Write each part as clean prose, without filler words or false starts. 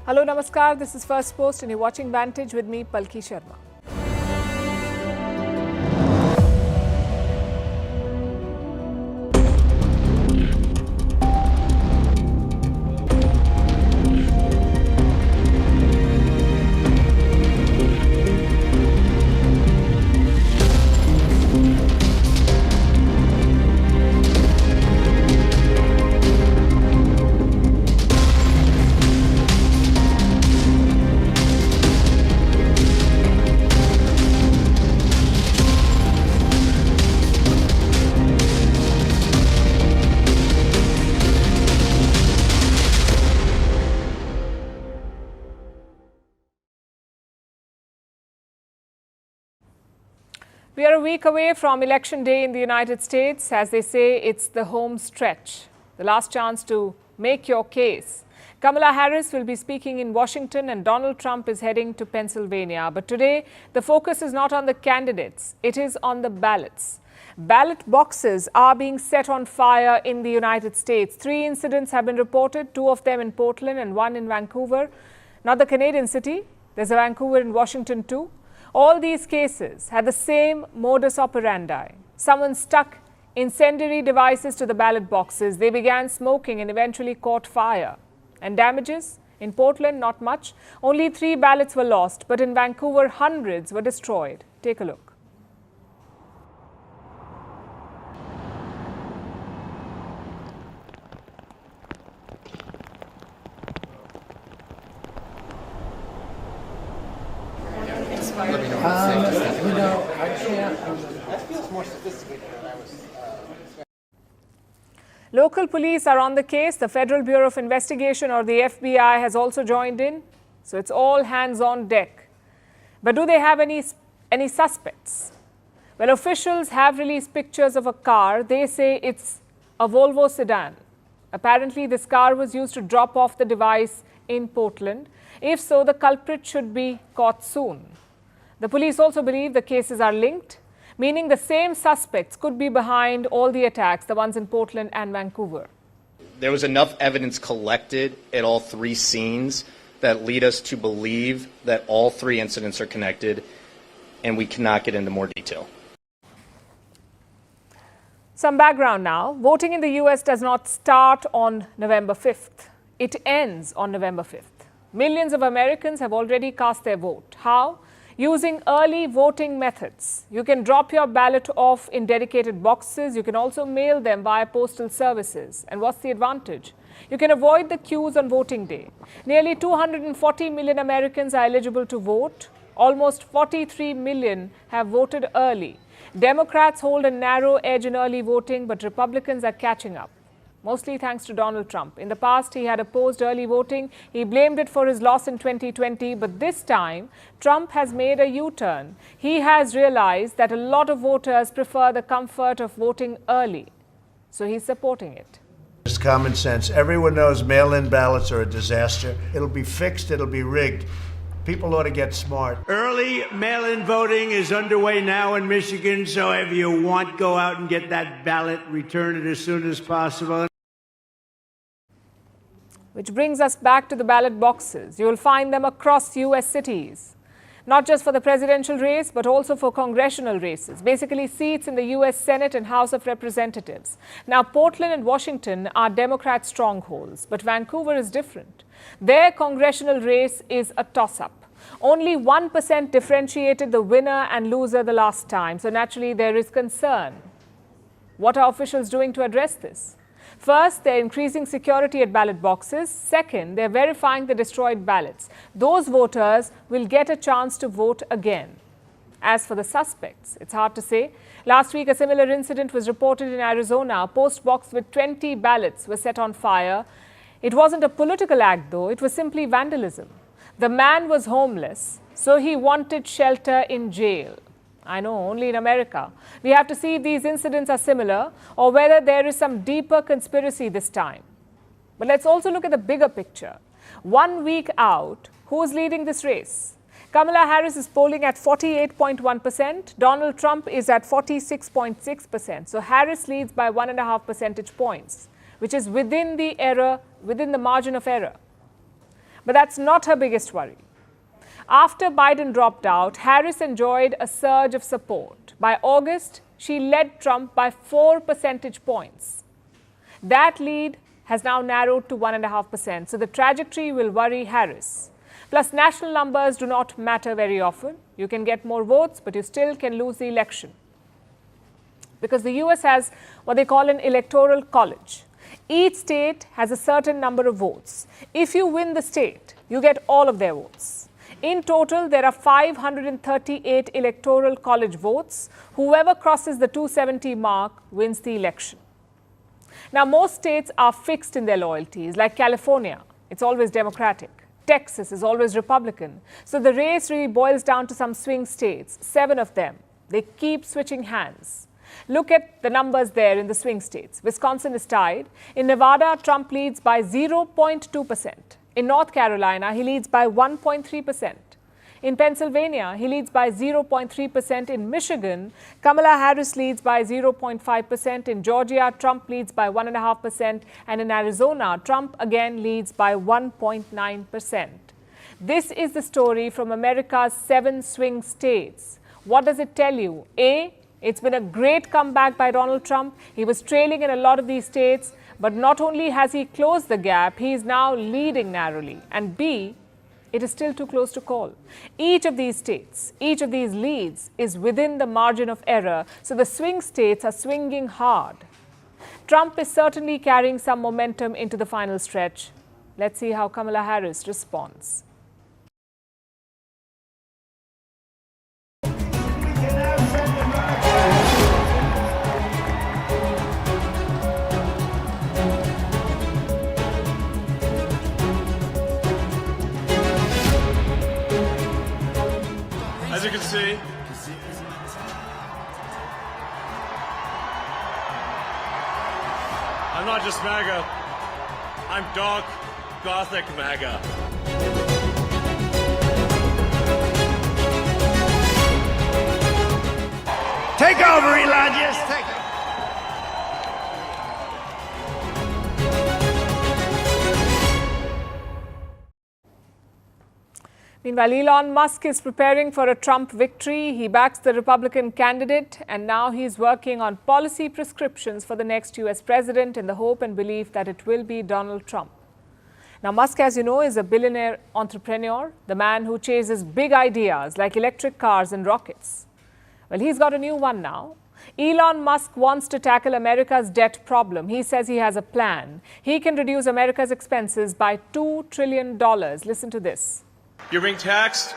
Hello, Namaskar. This is Firstpost and you're watching Vantage with me, Palki Sharma. We are a week away from Election Day in the United States. As they say, it's the home stretch, the last chance to make your case. Kamala Harris will be speaking in Washington and Donald Trump is heading to Pennsylvania. But today, the focus is not on the candidates, it is on the ballots. Ballot boxes are being set on fire in the United States. 3 incidents have been reported, 2 of them in Portland and 1 in Vancouver. Not the Canadian city, there's a Vancouver in Washington too. All these cases had the same modus operandi. Someone stuck incendiary devices to the ballot boxes. They began smoking and eventually caught fire. And damages? In Portland, not much. Only 3 ballots were lost, but in Vancouver, hundreds were destroyed. Take a look. Let me know what to say. I can't. That feels more sophisticated than I was. Local police are on the case. The Federal Bureau of Investigation, or the FBI, has also joined in. So it's all hands on deck. But do they have any suspects? Well, officials have released pictures of a car. They say it's a Volvo sedan. Apparently, this car was used to drop off the device in Portland. If so, the culprit should be caught soon. The police also believe the cases are linked, meaning the same suspects could be behind all the attacks, the ones in Portland and Vancouver. There was enough evidence collected at all 3 scenes that lead us to believe that all 3 incidents are connected, and we cannot get into more detail. Some background now. Voting in the US does not start on November 5th. It ends on November 5th. Millions of Americans have already cast their vote. How? Using early voting methods. You can drop your ballot off in dedicated boxes. You can also mail them via postal services. And what's the advantage? You can avoid the queues on voting day. Nearly 240 million Americans are eligible to vote. Almost 43 million have voted early. Democrats hold a narrow edge in early voting, but Republicans are catching up. Mostly thanks to Donald Trump. In the past, he had opposed early voting. He blamed it for his loss in 2020. But this time, Trump has made a U-turn. He has realized that a lot of voters prefer the comfort of voting early. So he's supporting it. It's common sense. Everyone knows mail-in ballots are a disaster. It'll be fixed. It'll be rigged. People ought to get smart. Early mail-in voting is underway now in Michigan. So if you want, go out and get that ballot. Return it as soon as possible. Which brings us back to the ballot boxes. You will find them across US cities. Not just for the presidential race, but also for congressional races. Basically, seats in the US Senate and House of Representatives. Now, Portland and Washington are Democrat strongholds, but Vancouver is different. Their congressional race is a toss-up. Only 1% differentiated the winner and loser the last time. So naturally, there is concern. What are officials doing to address this? First, they're increasing security at ballot boxes. Second, they're verifying the destroyed ballots. Those voters will get a chance to vote again. As for the suspects, it's hard to say. Last week, a similar incident was reported in Arizona. A post box with 20 ballots was set on fire. It wasn't a political act, though. It was simply vandalism. The man was homeless, so he wanted shelter in jail. I know, only in America. We have to see if these incidents are similar or whether there is some deeper conspiracy this time. But let's also look at the bigger picture. 1 week out, who's leading this race? Kamala Harris is polling at 48.1%. Donald Trump is at 46.6%. So Harris leads by 1.5 percentage points, which is within the margin of error. But that's not her biggest worry. After Biden dropped out, Harris enjoyed a surge of support. By August, she led Trump by 4 percentage points. That lead has now narrowed to 1.5%, so the trajectory will worry Harris. Plus, national numbers do not matter very often. You can get more votes, but you still can lose the election. Because the US has what they call an electoral college. Each state has a certain number of votes. If you win the state, you get all of their votes. In total, there are 538 electoral college votes. Whoever crosses the 270 mark wins the election. Now, most states are fixed in their loyalties, like California. It's always Democratic. Texas is always Republican. So the race really boils down to some swing states, 7 of them. They keep switching hands. Look at the numbers there in the swing states. Wisconsin is tied. In Nevada, Trump leads by 0.2%. In North Carolina, he leads by 1.3%. In Pennsylvania, he leads by 0.3%. In Michigan, Kamala Harris leads by 0.5%. In Georgia, Trump leads by 1.5%. And in Arizona, Trump again leads by 1.9%. This is the story from America's 7 swing states. What does it tell you? A, it's been a great comeback by Donald Trump. He was trailing in a lot of these states. But not only has he closed the gap, he is now leading narrowly. And B, it is still too close to call. Each of these states, each of these leads is within the margin of error. So the swing states are swinging hard. Trump is certainly carrying some momentum into the final stretch. Let's see how Kamala Harris responds. As you can see, I'm not just MAGA, I'm dark, gothic MAGA. Take over, Elon. Just take it. Meanwhile, Elon Musk is preparing for a Trump victory. He backs the Republican candidate, and now he's working on policy prescriptions for the next US president in the hope and belief that it will be Donald Trump. Now, Musk, as you know, is a billionaire entrepreneur, the man who chases big ideas like electric cars and rockets. Well, he's got a new one now. Elon Musk wants to tackle America's debt problem. He says he has a plan. He can reduce America's expenses by $2 trillion. Listen to this. You're being taxed.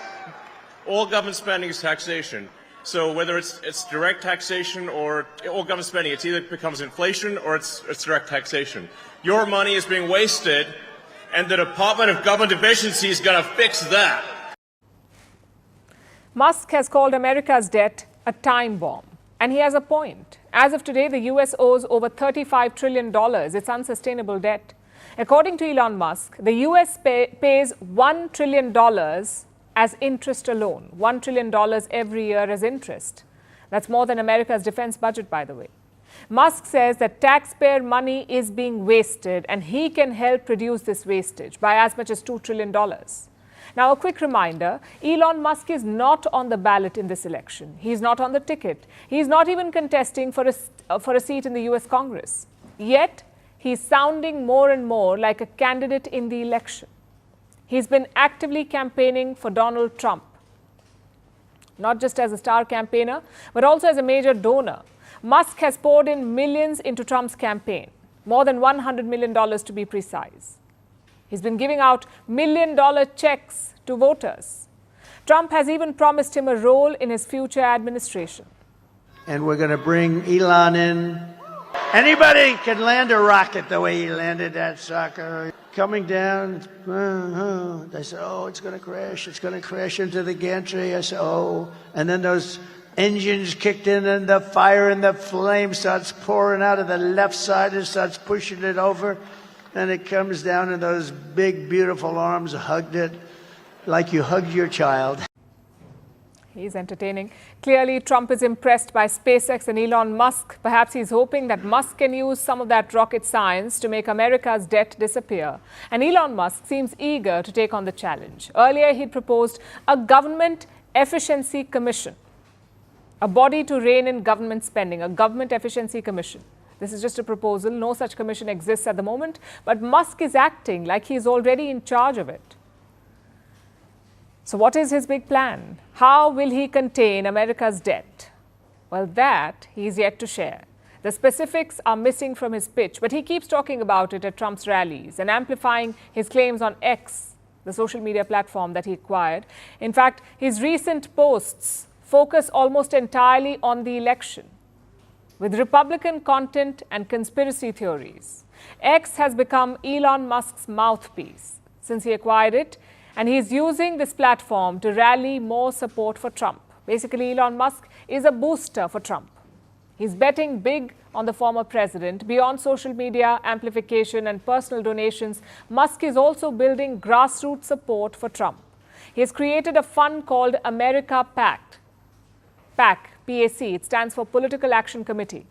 All government spending is taxation. So whether it's direct taxation or all government spending, it either becomes inflation or it's direct taxation. Your money is being wasted, and the Department of Government Efficiency is going to fix that. Musk has called America's debt a time bomb. And he has a point. As of today, the US owes over $35 trillion. It's unsustainable debt. According to Elon Musk, the US pays $1 trillion as interest alone. $1 trillion every year as interest. That's more than America's defense budget, by the way. Musk says that taxpayer money is being wasted, and he can help reduce this wastage by as much as $2 trillion. Now, a quick reminder, Elon Musk is not on the ballot in this election. He's not on the ticket. He's not even contesting for a seat in the US Congress. Yet, he's sounding more and more like a candidate in the election. He's been actively campaigning for Donald Trump, not just as a star campaigner, but also as a major donor. Musk has poured in millions into Trump's campaign, more than $100 million to be precise. He's been giving out million-dollar checks to voters. Trump has even promised him a role in his future administration. And we're going to bring Elon in. Anybody can land a rocket the way he landed that sucker. Coming down, they said, oh, it's going to crash into the gantry. I said, oh. And then those engines kicked in and the fire and the flame starts pouring out of the left side and starts pushing it over. And it comes down and those big, beautiful arms hugged it like you hugged your child. He's entertaining. Clearly, Trump is impressed by SpaceX and Elon Musk. Perhaps he's hoping that Musk can use some of that rocket science to make America's debt disappear. And Elon Musk seems eager to take on the challenge. Earlier, he'd proposed a government efficiency commission, a body to rein in government spending, a government efficiency commission. This is just a proposal. No such commission exists at the moment, but Musk is acting like he's already in charge of it. So what is his big plan? How will he contain America's debt? Well, that he's yet to share. The specifics are missing from his pitch, but he keeps talking about it at Trump's rallies and amplifying his claims on X, the social media platform that he acquired. In fact, his recent posts focus almost entirely on the election, with Republican content and conspiracy theories. X has become Elon Musk's mouthpiece since he acquired it, and he's using this platform to rally more support for Trump. Basically, Elon Musk is a booster for Trump. He's betting big on the former president. Beyond social media amplification and personal donations, Musk is also building grassroots support for Trump. He has created a fund called America PAC, PAC. It stands for Political Action Committee.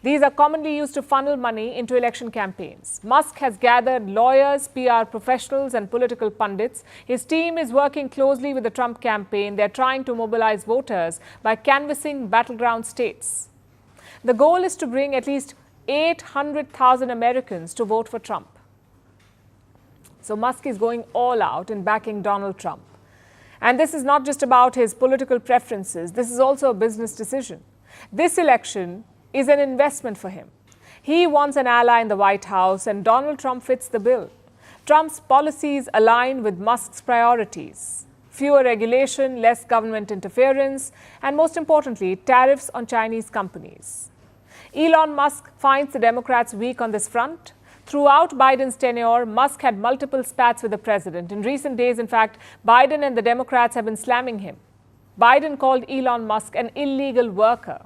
These are commonly used to funnel money into election campaigns. Musk has gathered lawyers, PR professionals, and political pundits. His team is working closely with the Trump campaign. They're trying to mobilize voters by canvassing battleground states. The goal is to bring at least 800,000 Americans to vote for Trump. So Musk is going all out in backing Donald Trump. And this is not just about his political preferences. This is also a business decision. This election is an investment for him. He wants an ally in the White House, and Donald Trump fits the bill. Trump's policies align with Musk's priorities: fewer regulation, less government interference, and most importantly, tariffs on Chinese companies. Elon Musk finds the Democrats weak on this front. Throughout Biden's tenure, Musk had multiple spats with the president. In recent days, in fact, Biden and the Democrats have been slamming him. Biden called Elon Musk an illegal worker.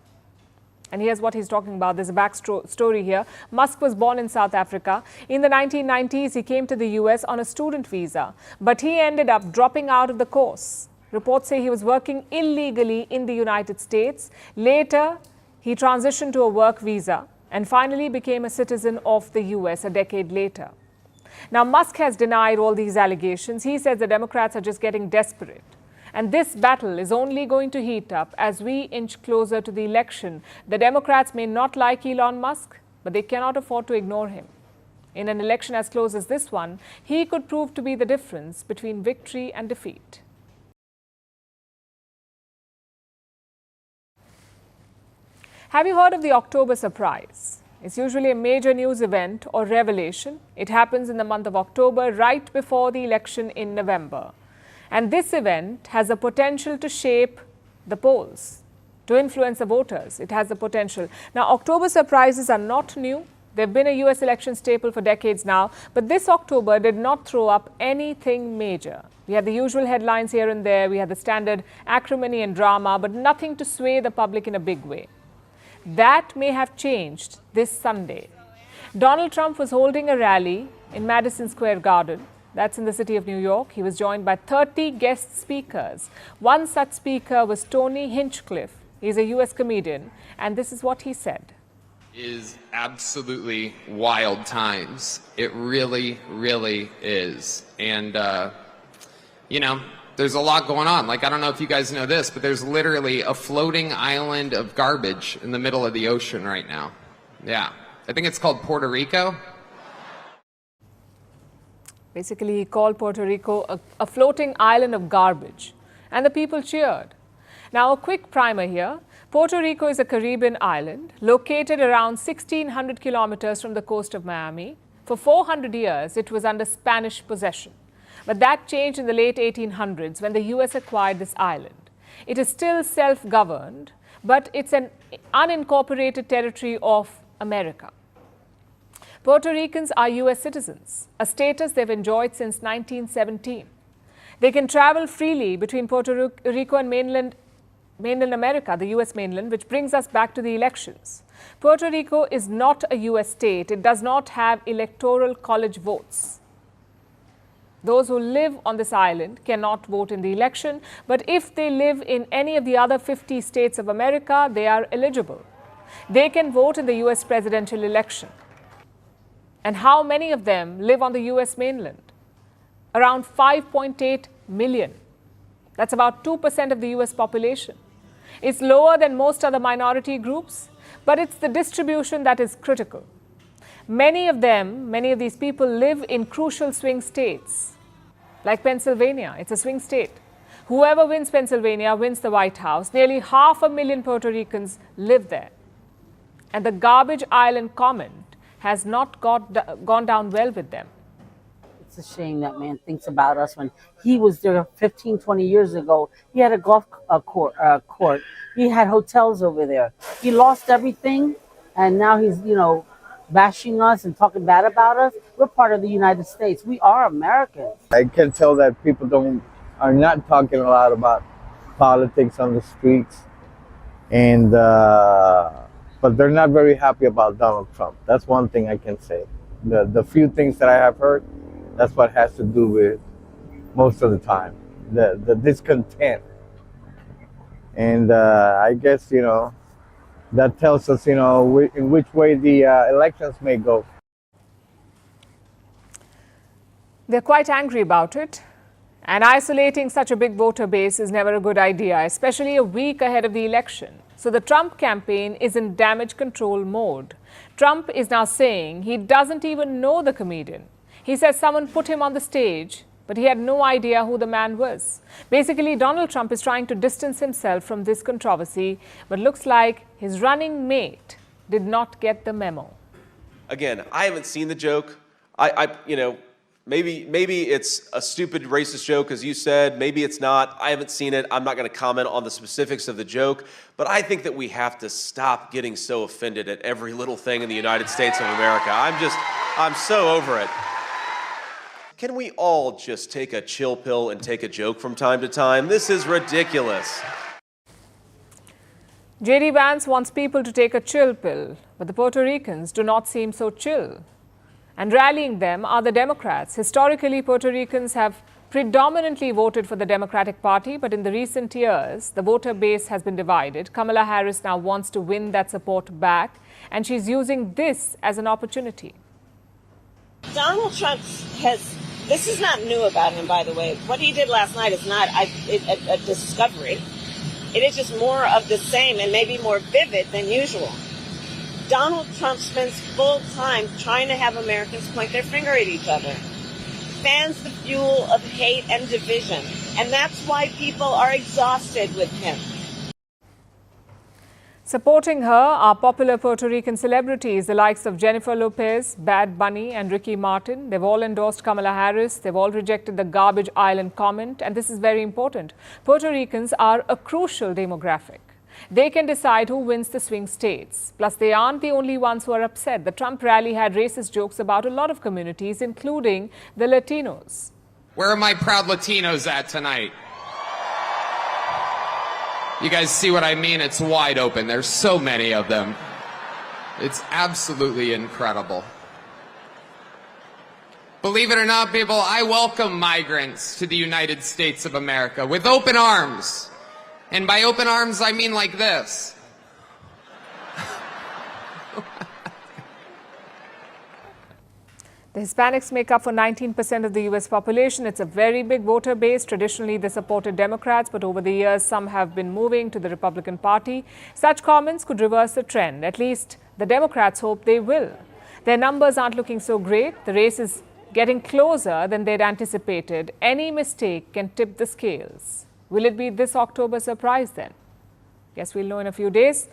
And here's what he's talking about. There's a backstory here. Musk was born in South Africa. In the 1990s, he came to the US on a student visa, but he ended up dropping out of the course. Reports say he was working illegally in the United States. Later, he transitioned to a work visa and finally became a citizen of the US a decade later. Now, Musk has denied all these allegations. He says the Democrats are just getting desperate. And this battle is only going to heat up as we inch closer to the election. The Democrats may not like Elon Musk, but they cannot afford to ignore him. In an election as close as this one, he could prove to be the difference between victory and defeat. Have you heard of the October surprise? It's usually a major news event or revelation. It happens in the month of October, right before the election in November. And this event has the potential to shape the polls, to influence the voters. It has the potential. Now, October surprises are not new. They've been a US election staple for decades now. But this October did not throw up anything major. We had the usual headlines here and there. We had the standard acrimony and drama, but nothing to sway the public in a big way. That may have changed this Sunday. Donald Trump was holding a rally in Madison Square Garden. That's in the city of New York. He was joined by 30 guest speakers. One such speaker was Tony Hinchcliffe. He's a US comedian, and this is what he said. Is absolutely wild times. It really, really is. And, you know, there's a lot going on. Like, I don't know if you guys know this, but there's literally a floating island of garbage in the middle of the ocean right now. Yeah. I think it's called Puerto Rico. Basically, he called Puerto Rico a floating island of garbage, and the people cheered. Now, a quick primer here. Puerto Rico is a Caribbean island located around 1,600 kilometers from the coast of Miami. For 400 years, it was under Spanish possession. But that changed in the late 1800s when the US acquired this island. It is still self-governed, but it's an unincorporated territory of America. Puerto Ricans are US citizens, a status they've enjoyed since 1917. They can travel freely between Puerto Rico and mainland America, the US mainland, which brings us back to the elections. Puerto Rico is not a US state. It does not have electoral college votes. Those who live on this island cannot vote in the election, but if they live in any of the other 50 states of America, they are eligible. They can vote in the US presidential election. And how many of them live on the US mainland? Around 5.8 million. That's about 2% of the US population. It's lower than most other minority groups, but it's the distribution that is critical. Many of these people live in crucial swing states, like Pennsylvania. It's a swing state. Whoever wins Pennsylvania wins the White House. Nearly 500,000 Puerto Ricans live there. And the garbage island comment has not gone down well with them. It's a shame that man thinks about us. When he was there 15, 20 years ago, he had a golf court. He had hotels over there. He lost everything, and now he's, bashing us and talking bad about us. We're part of the United States. We are Americans. I can tell that people are not talking a lot about politics on the streets, and but they're not very happy about Donald Trump. That's one thing I can say. The few things that I have heard, that's what has to do with most of the time, the discontent. And I guess, that tells us, in which way the elections may go. They're quite angry about it. And isolating such a big voter base is never a good idea, especially a week ahead of the election. So the Trump campaign is in damage control mode. Trump is now saying he doesn't even know the comedian. He says someone put him on the stage, but he had no idea who the man was. Basically, Donald Trump is trying to distance himself from this controversy, but looks like his running mate did not get the memo. Again, I haven't seen the joke. Maybe it's a stupid racist joke, as you said. Maybe it's not. I haven't seen it. I'm not going to comment on the specifics of the joke. But I think that we have to stop getting so offended at every little thing in the United States of America. I'm so over it. Can we all just take a chill pill and take a joke from time to time? This is ridiculous. J.D. Vance wants people to take a chill pill, but the Puerto Ricans do not seem so chill. And rallying them are the Democrats. Historically, Puerto Ricans have predominantly voted for the Democratic Party, but in the recent years, the voter base has been divided. Kamala Harris now wants to win that support back, and she's using this as an opportunity. Donald Trump this is not new about him, by the way. What he did last night is not a discovery. It is just more of the same and maybe more vivid than usual. Donald Trump spends full time trying to have Americans point their finger at each other, fans the fuel of hate and division, and that's why people are exhausted with him. Supporting her are popular Puerto Rican celebrities, the likes of Jennifer Lopez, Bad Bunny and Ricky Martin. They've all endorsed Kamala Harris. They've all rejected the garbage island comment. And this is very important. Puerto Ricans are a crucial demographic. They can decide who wins the swing states. Plus, they aren't the only ones who are upset. The Trump rally had racist jokes about a lot of communities, including the Latinos. Where are my proud Latinos at tonight? You guys see what I mean? It's wide open. There's so many of them. It's absolutely incredible. Believe it or not, people, I welcome migrants to the United States of America with open arms. And by open arms, I mean like this. The Hispanics make up for 19% of the U.S. population. It's a very big voter base. Traditionally, they supported Democrats, but over the years, some have been moving to the Republican Party. Such comments could reverse the trend. At least the Democrats hope they will. Their numbers aren't looking so great. The race is getting closer than they'd anticipated. Any mistake can tip the scales. Will it be this October surprise then? Guess we'll know in a few days.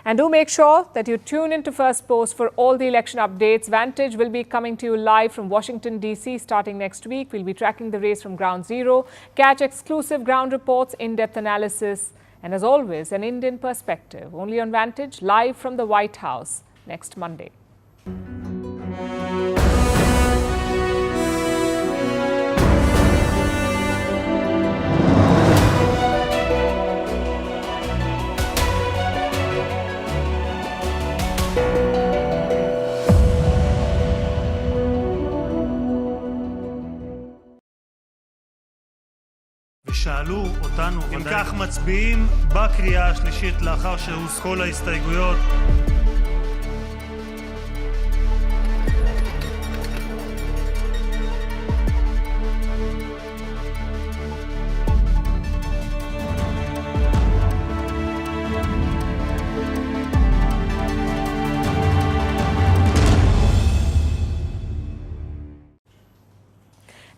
And do make sure that you tune into Firstpost for all the election updates. Vantage will be coming to you live from Washington, D.C. starting next week. We'll be tracking the race from ground zero, catch exclusive ground reports, in-depth analysis, and as always, an Indian perspective. Only on Vantage, live from the White House next Monday. אותנו. אם כך מצביעים בקריאה השלישית לאחר שהוסרו כל ההסתייגויות.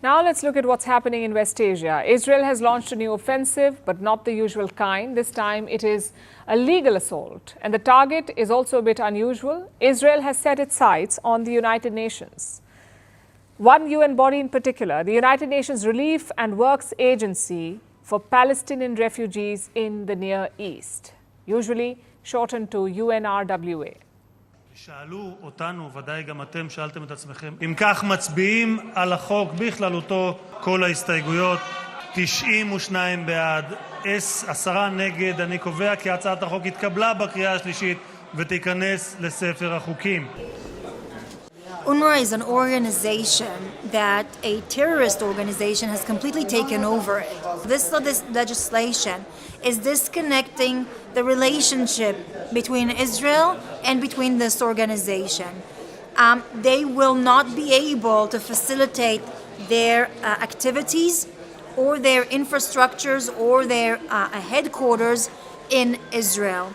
Now let's look at what's happening in West Asia. Israel has launched a new offensive, but not the usual kind. This time it is a legal assault, and the target is also a bit unusual. Israel has set its sights on the United Nations. One UN body in particular, the United Nations Relief and Works Agency for Palestinian Refugees in the Near East, usually shortened to UNRWA. שאלו אותנו, ודאי גם אתם שאלתם את עצמכם, אם כך מצביעים על החוק בכללותו, כל ההסתייגויות, 92 בעד, 10 נגד. אני קובע כי הצעת החוק התקבלה בקריאה השלישית ותיכנס לספר החוקים. UNRWA is an organization that a terrorist organization has completely taken over it. This legislation is disconnecting the relationship between Israel and between this organization. They will not be able to facilitate their activities or their infrastructures or their headquarters in Israel.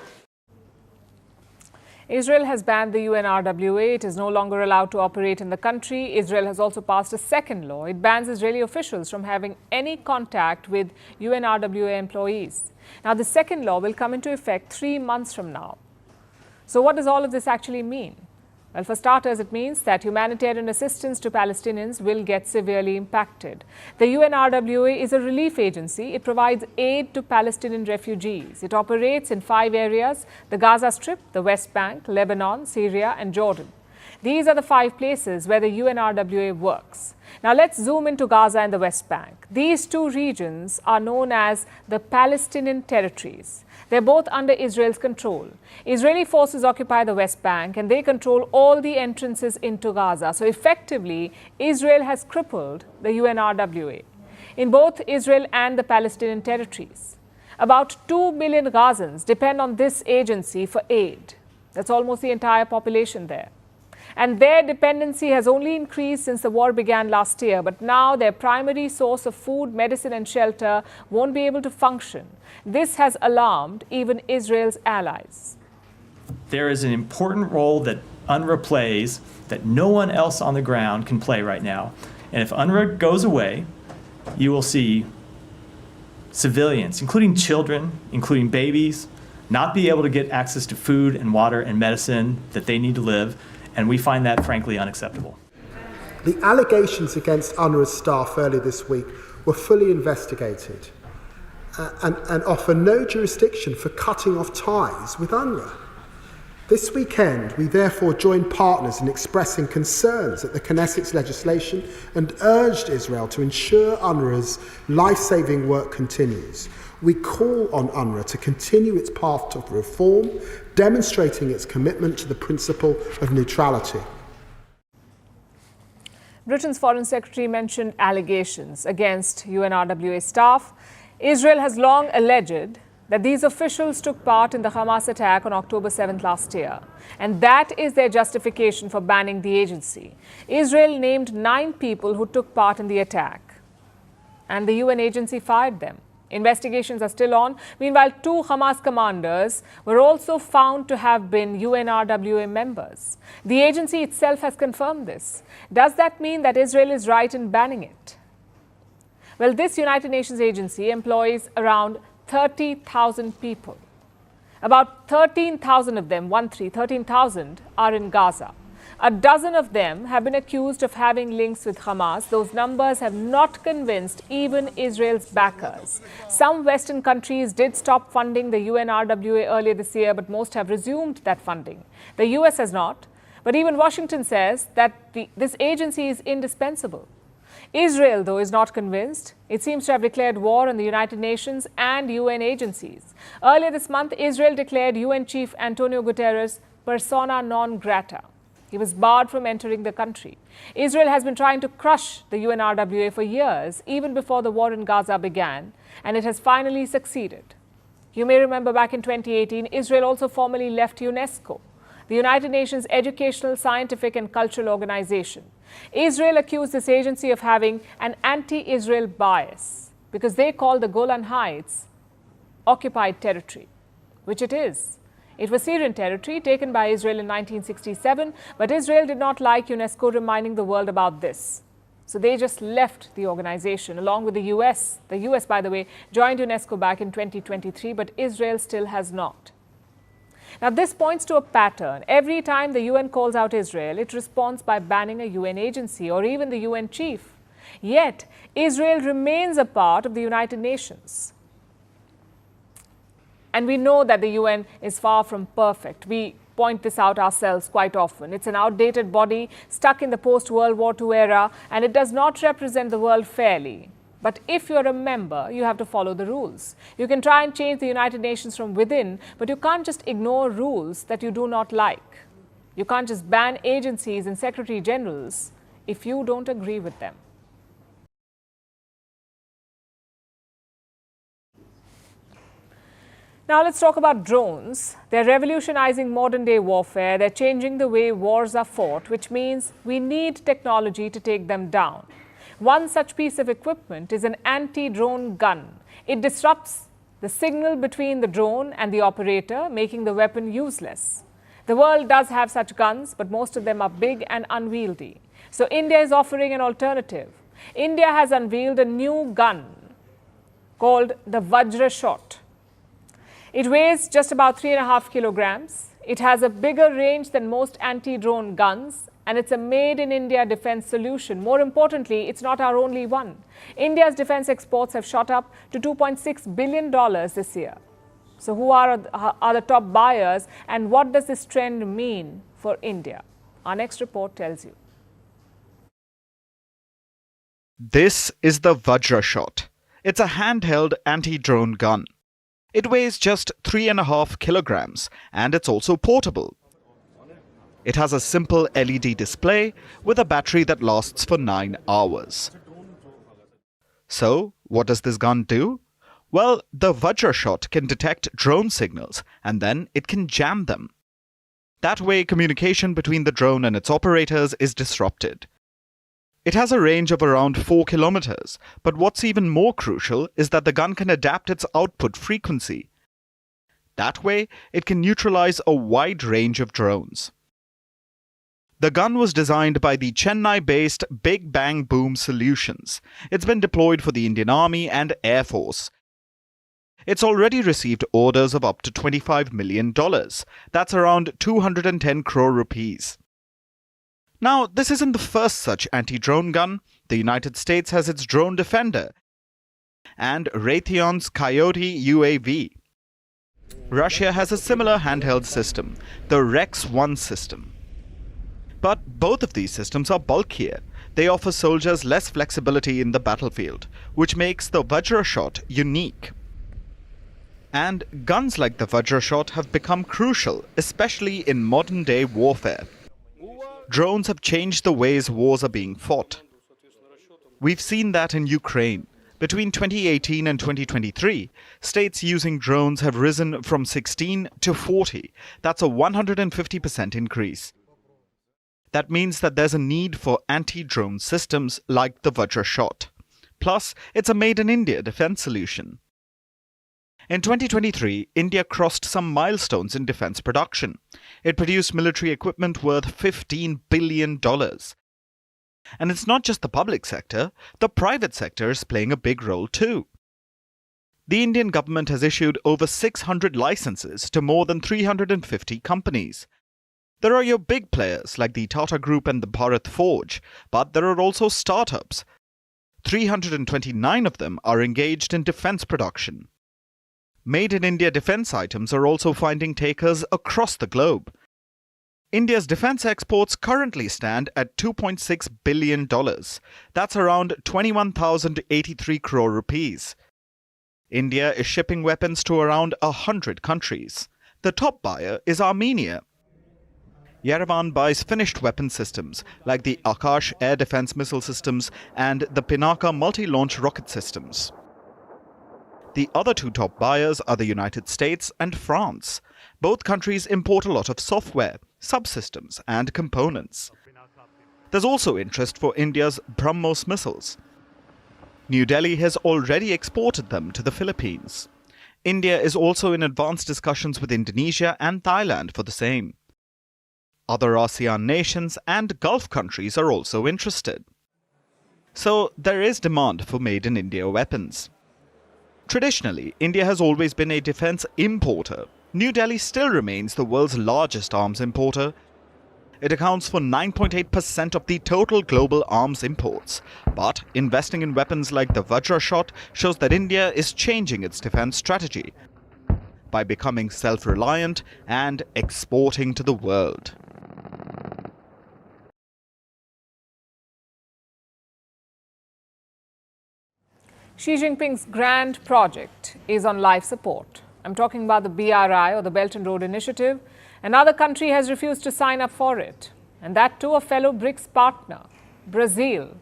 Israel has banned the UNRWA. It is no longer allowed to operate in the country. Israel has also passed a second law. It bans Israeli officials from having any contact with UNRWA employees. Now, the second law will come into effect 3 months from now. So what does all of this actually mean? Well, for starters, it means that humanitarian assistance to Palestinians will get severely impacted. The UNRWA is a relief agency. It provides aid to Palestinian refugees. It operates in 5 areas: the Gaza Strip, the West Bank, Lebanon, Syria, and Jordan. These are the 5 places where the UNRWA works. Now let's zoom into Gaza and the West Bank. These 2 regions are known as the Palestinian territories. They're both under Israel's control. Israeli forces occupy the West Bank and they control all the entrances into Gaza. So effectively, Israel has crippled the UNRWA in both Israel and the Palestinian territories. About 2 million Gazans depend on this agency for aid. That's almost the entire population there. And their dependency has only increased since the war began last year, but now their primary source of food, medicine and shelter won't be able to function. This has alarmed even Israel's allies. There is an important role that UNRWA plays that no one else on the ground can play right now. And if UNRWA goes away, you will see civilians, including children, including babies, not be able to get access to food and water and medicine that they need to live. And we find that, frankly, unacceptable. The allegations against UNRWA's staff earlier this week were fully investigated and offer no jurisdiction for cutting off ties with UNRWA. This weekend, we therefore joined partners in expressing concerns at the Knesset's legislation and urged Israel to ensure UNRWA's life-saving work continues. We call on UNRWA to continue its path to reform, demonstrating its commitment to the principle of neutrality. Britain's Foreign Secretary mentioned allegations against UNRWA staff. Israel has long alleged that these officials took part in the Hamas attack on October 7th last year. And that is their justification for banning the agency. Israel named 9 people who took part in the attack, and the UN agency fired them. Investigations are still on. Meanwhile, 2 Hamas commanders were also found to have been UNRWA members. The agency itself has confirmed this. Does that mean that Israel is right in banning it? Well, this United Nations agency employs around 30,000 people. About 13,000 of them, 13,000, are in Gaza. A dozen of them have been accused of having links with Hamas. Those numbers have not convinced even Israel's backers. Some Western countries did stop funding the UNRWA earlier this year, but most have resumed that funding. The US has not. But even Washington says that this agency is indispensable. Israel, though, is not convinced. It seems to have declared war on the United Nations and UN agencies. Earlier this month, Israel declared UN Chief Antonio Guterres persona non grata. He was barred from entering the country. Israel has been trying to crush the UNRWA for years, even before the war in Gaza began, and it has finally succeeded. You may remember back in 2018, Israel also formally left UNESCO, the United Nations educational, scientific, and cultural organization. Israel accused this agency of having an anti-Israel bias because they call the Golan Heights occupied territory, which it is. It was Syrian territory taken by Israel in 1967, but Israel did not like UNESCO reminding the world about this. So they just left the organization along with the US. The US, by the way, joined UNESCO back in 2023, but Israel still has not. Now, this points to a pattern. Every time the UN calls out Israel, it responds by banning a UN agency or even the UN chief. Yet, Israel remains a part of the United Nations. And we know that the UN is far from perfect. We point this out ourselves quite often. It's an outdated body stuck in the post-World War II era, and it does not represent the world fairly. But if you're a member, you have to follow the rules. You can try and change the United Nations from within, but you can't just ignore rules that you do not like. You can't just ban agencies and secretary generals if you don't agree with them. Now let's talk about drones. They're revolutionizing modern-day warfare. They're changing the way wars are fought, which means we need technology to take them down. One such piece of equipment is an anti-drone gun. It disrupts the signal between the drone and the operator, making the weapon useless. The world does have such guns, but most of them are big and unwieldy. So India is offering an alternative. India has unveiled a new gun called the Vajra shot. It weighs just about 3.5 kilograms. It has a bigger range than most anti-drone guns, and it's a made-in-India defense solution. More importantly, it's not our only one. India's defense exports have shot up to $2.6 billion this year. So who are the top buyers, and what does this trend mean for India? Our next report tells you. This is the Vajra shot. It's a handheld anti-drone gun. It weighs just 3.5 kilograms, and it's also portable. It has a simple LED display with a battery that lasts for 9 hours. So, what does this gun do? Well, the Vajra shot can detect drone signals, and then it can jam them. That way, communication between the drone and its operators is disrupted. It has a range of around 4 kilometers, but what's even more crucial is that the gun can adapt its output frequency. That way, it can neutralize a wide range of drones. The gun was designed by the Chennai-based Big Bang Boom Solutions. It's been deployed for the Indian Army and Air Force. It's already received orders of up to $25 million. That's around 210 crore rupees. Now, this isn't the first such anti-drone gun. The United States has its Drone Defender and Raytheon's Coyote UAV. Russia has a similar handheld system, the Rex-1 system. But both of these systems are bulkier. They offer soldiers less flexibility in the battlefield, which makes the Vajra shot unique. And guns like the Vajra shot have become crucial, especially in modern-day warfare. Drones have changed the ways wars are being fought. We've seen that in Ukraine. Between 2018 and 2023, states using drones have risen from 16 to 40. That's a 150% increase. That means that there's a need for anti-drone systems like the Vajra shot. Plus, it's a made-in-India defense solution. In 2023, India crossed some milestones in defense production. It produced military equipment worth $15 billion. And it's not just the public sector, the private sector is playing a big role too. The Indian government has issued over 600 licenses to more than 350 companies. There are your big players like the Tata Group and the Bharat Forge, but there are also startups. 329 of them are engaged in defense production. Made-in-India defense items are also finding takers across the globe. India's defense exports currently stand at $2.6 billion. That's around 21,083 crore rupees. India is shipping weapons to around 100 countries. The top buyer is Armenia. Yerevan buys finished weapon systems like the Akash air defense missile systems and the Pinaka multi-launch rocket systems. The other two top buyers are the United States and France. Both countries import a lot of software, subsystems and components. There's also interest for India's BrahMos missiles. New Delhi has already exported them to the Philippines. India is also in advanced discussions with Indonesia and Thailand for the same. Other ASEAN nations and Gulf countries are also interested. So there is demand for made-in-India weapons. Traditionally, India has always been a defense importer. New Delhi still remains the world's largest arms importer. It accounts for 9.8% of the total global arms imports. But investing in weapons like the Vajra shot shows that India is changing its defense strategy by becoming self-reliant and exporting to the world. Xi Jinping's grand project is on life support. I'm talking about the BRI, or the Belt and Road Initiative. Another country has refused to sign up for it, and that too a fellow BRICS partner, Brazil.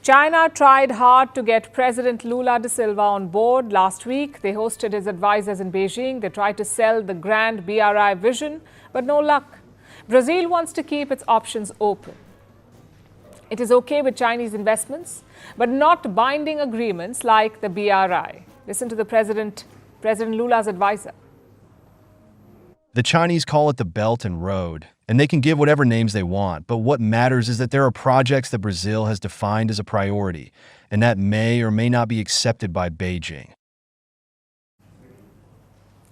China tried hard to get President Lula da Silva on board last week. They hosted his advisors in Beijing. They tried to sell the grand BRI vision, but no luck. Brazil wants to keep its options open. It is okay with Chinese investments, but not binding agreements like the BRI. Listen to the President Lula's advisor. The Chinese call it the Belt and Road, and they can give whatever names they want. But what matters is that there are projects that Brazil has defined as a priority, and that may or may not be accepted by Beijing.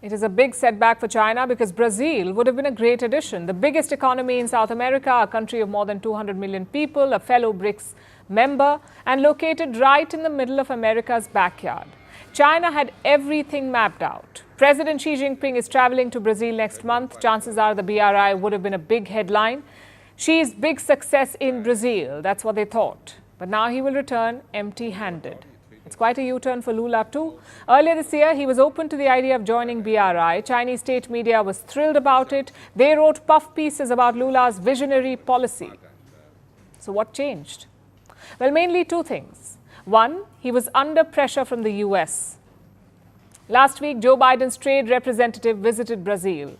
It is a big setback for China because Brazil would have been a great addition. The biggest economy in South America, a country of more than 200 million people, a fellow BRICS member, and located right in the middle of America's backyard. China had everything mapped out. President Xi Jinping is traveling to Brazil next month. Chances are the BRI would have been a big headline. Xi's big success in Brazil, that's what they thought. But now he will return empty-handed. It's quite a U-turn for Lula too. Earlier this year, he was open to the idea of joining BRI. Chinese state media was thrilled about it. They wrote puff pieces about Lula's visionary policy. So what changed? Well, mainly two things. One, he was under pressure from the US. Last week, Joe Biden's trade representative visited Brazil.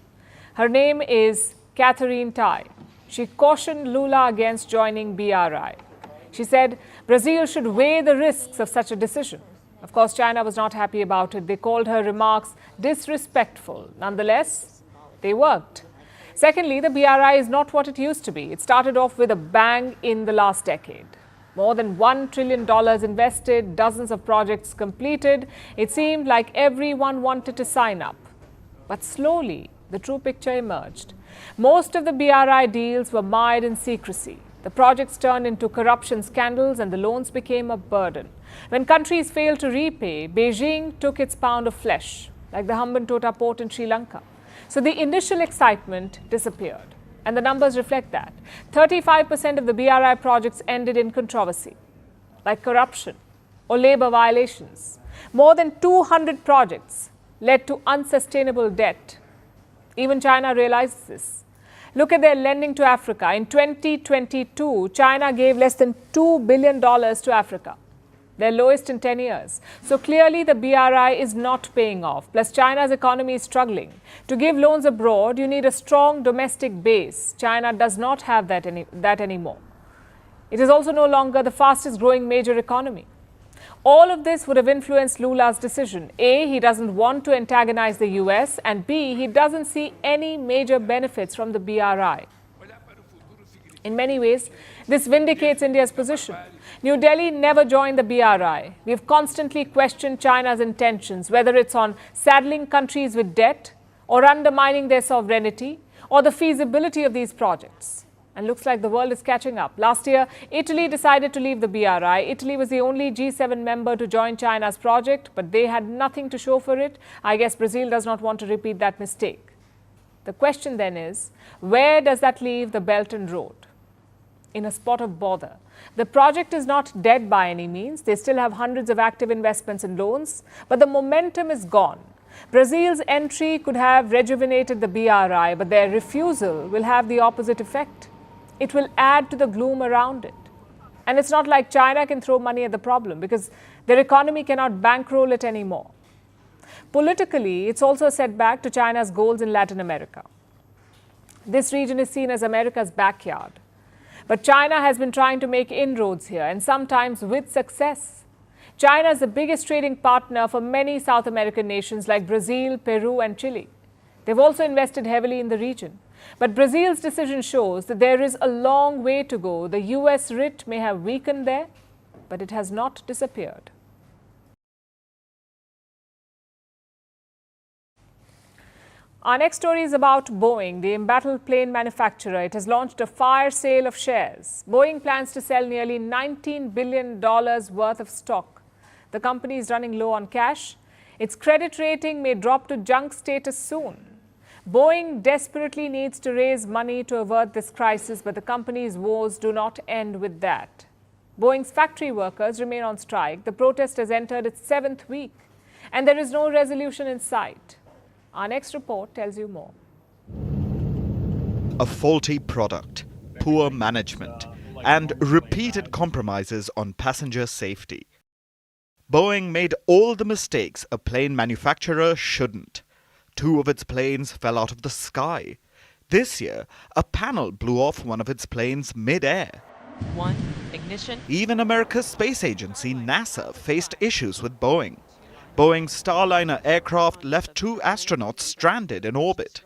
Her name is Catherine Tai. She cautioned Lula against joining BRI. She said Brazil should weigh the risks of such a decision. Of course, China was not happy about it. They called her remarks disrespectful. Nonetheless, they worked. Secondly, the BRI is not what it used to be. It started off with a bang in the last decade. More than $1 trillion invested, dozens of projects completed. It seemed like everyone wanted to sign up. But slowly, the true picture emerged. Most of the BRI deals were mired in secrecy. The projects turned into corruption scandals and the loans became a burden. When countries failed to repay, Beijing took its pound of flesh, like the Hambantota port in Sri Lanka. So the initial excitement disappeared. And the numbers reflect that. 35% of the BRI projects ended in controversy, like corruption or labor violations. More than 200 projects led to unsustainable debt. Even China realizes this. Look at their lending to Africa. In 2022, China gave less than $2 billion to Africa, their lowest in 10 years. So clearly the BRI is not paying off. Plus, China's economy is struggling. To give loans abroad, you need a strong domestic base. China does not have that anymore. It is also no longer the fastest growing major economy. All of this would have influenced Lula's decision. A, he doesn't want to antagonize the US, and B, he doesn't see any major benefits from the BRI. In many ways, this vindicates India's position. New Delhi never joined the BRI. We have constantly questioned China's intentions, whether it's on saddling countries with debt or undermining their sovereignty or the feasibility of these projects. And looks like the world is catching up. Last year, Italy decided to leave the BRI. Italy was the only G7 member to join China's project, but they had nothing to show for it. I guess Brazil does not want to repeat that mistake. The question then is, where does that leave the Belt and Road? In a spot of bother. The project is not dead by any means. They still have hundreds of active investments and loans, but the momentum is gone. Brazil's entry could have rejuvenated the BRI, but their refusal will have the opposite effect. It will add to the gloom around it. And it's not like China can throw money at the problem because their economy cannot bankroll it anymore. Politically, it's also a setback to China's goals in Latin America. This region is seen as America's backyard. But China has been trying to make inroads here, and sometimes with success. China is the biggest trading partner for many South American nations like Brazil, Peru, and Chile. They've also invested heavily in the region. But Brazil's decision shows that there is a long way to go. The US writ may have weakened there, but it has not disappeared. Our next story is about Boeing, the embattled plane manufacturer. It has launched a fire sale of shares. Boeing plans to sell nearly $19 billion worth of stock. The company is running low on cash. Its credit rating may drop to junk status soon. Boeing desperately needs to raise money to avert this crisis, but the company's woes do not end with that. Boeing's factory workers remain on strike. The protest has entered its 7th week, and there is no resolution in sight. Our next report tells you more. A faulty product, poor management, and repeated compromises on passenger safety. Boeing made all the mistakes a plane manufacturer shouldn't. 2 of its planes fell out of the sky. This year, a panel blew off one of its planes mid-air. 1, ignition. Even America's space agency, NASA, faced issues with Boeing. Boeing's Starliner aircraft left 2 astronauts stranded in orbit.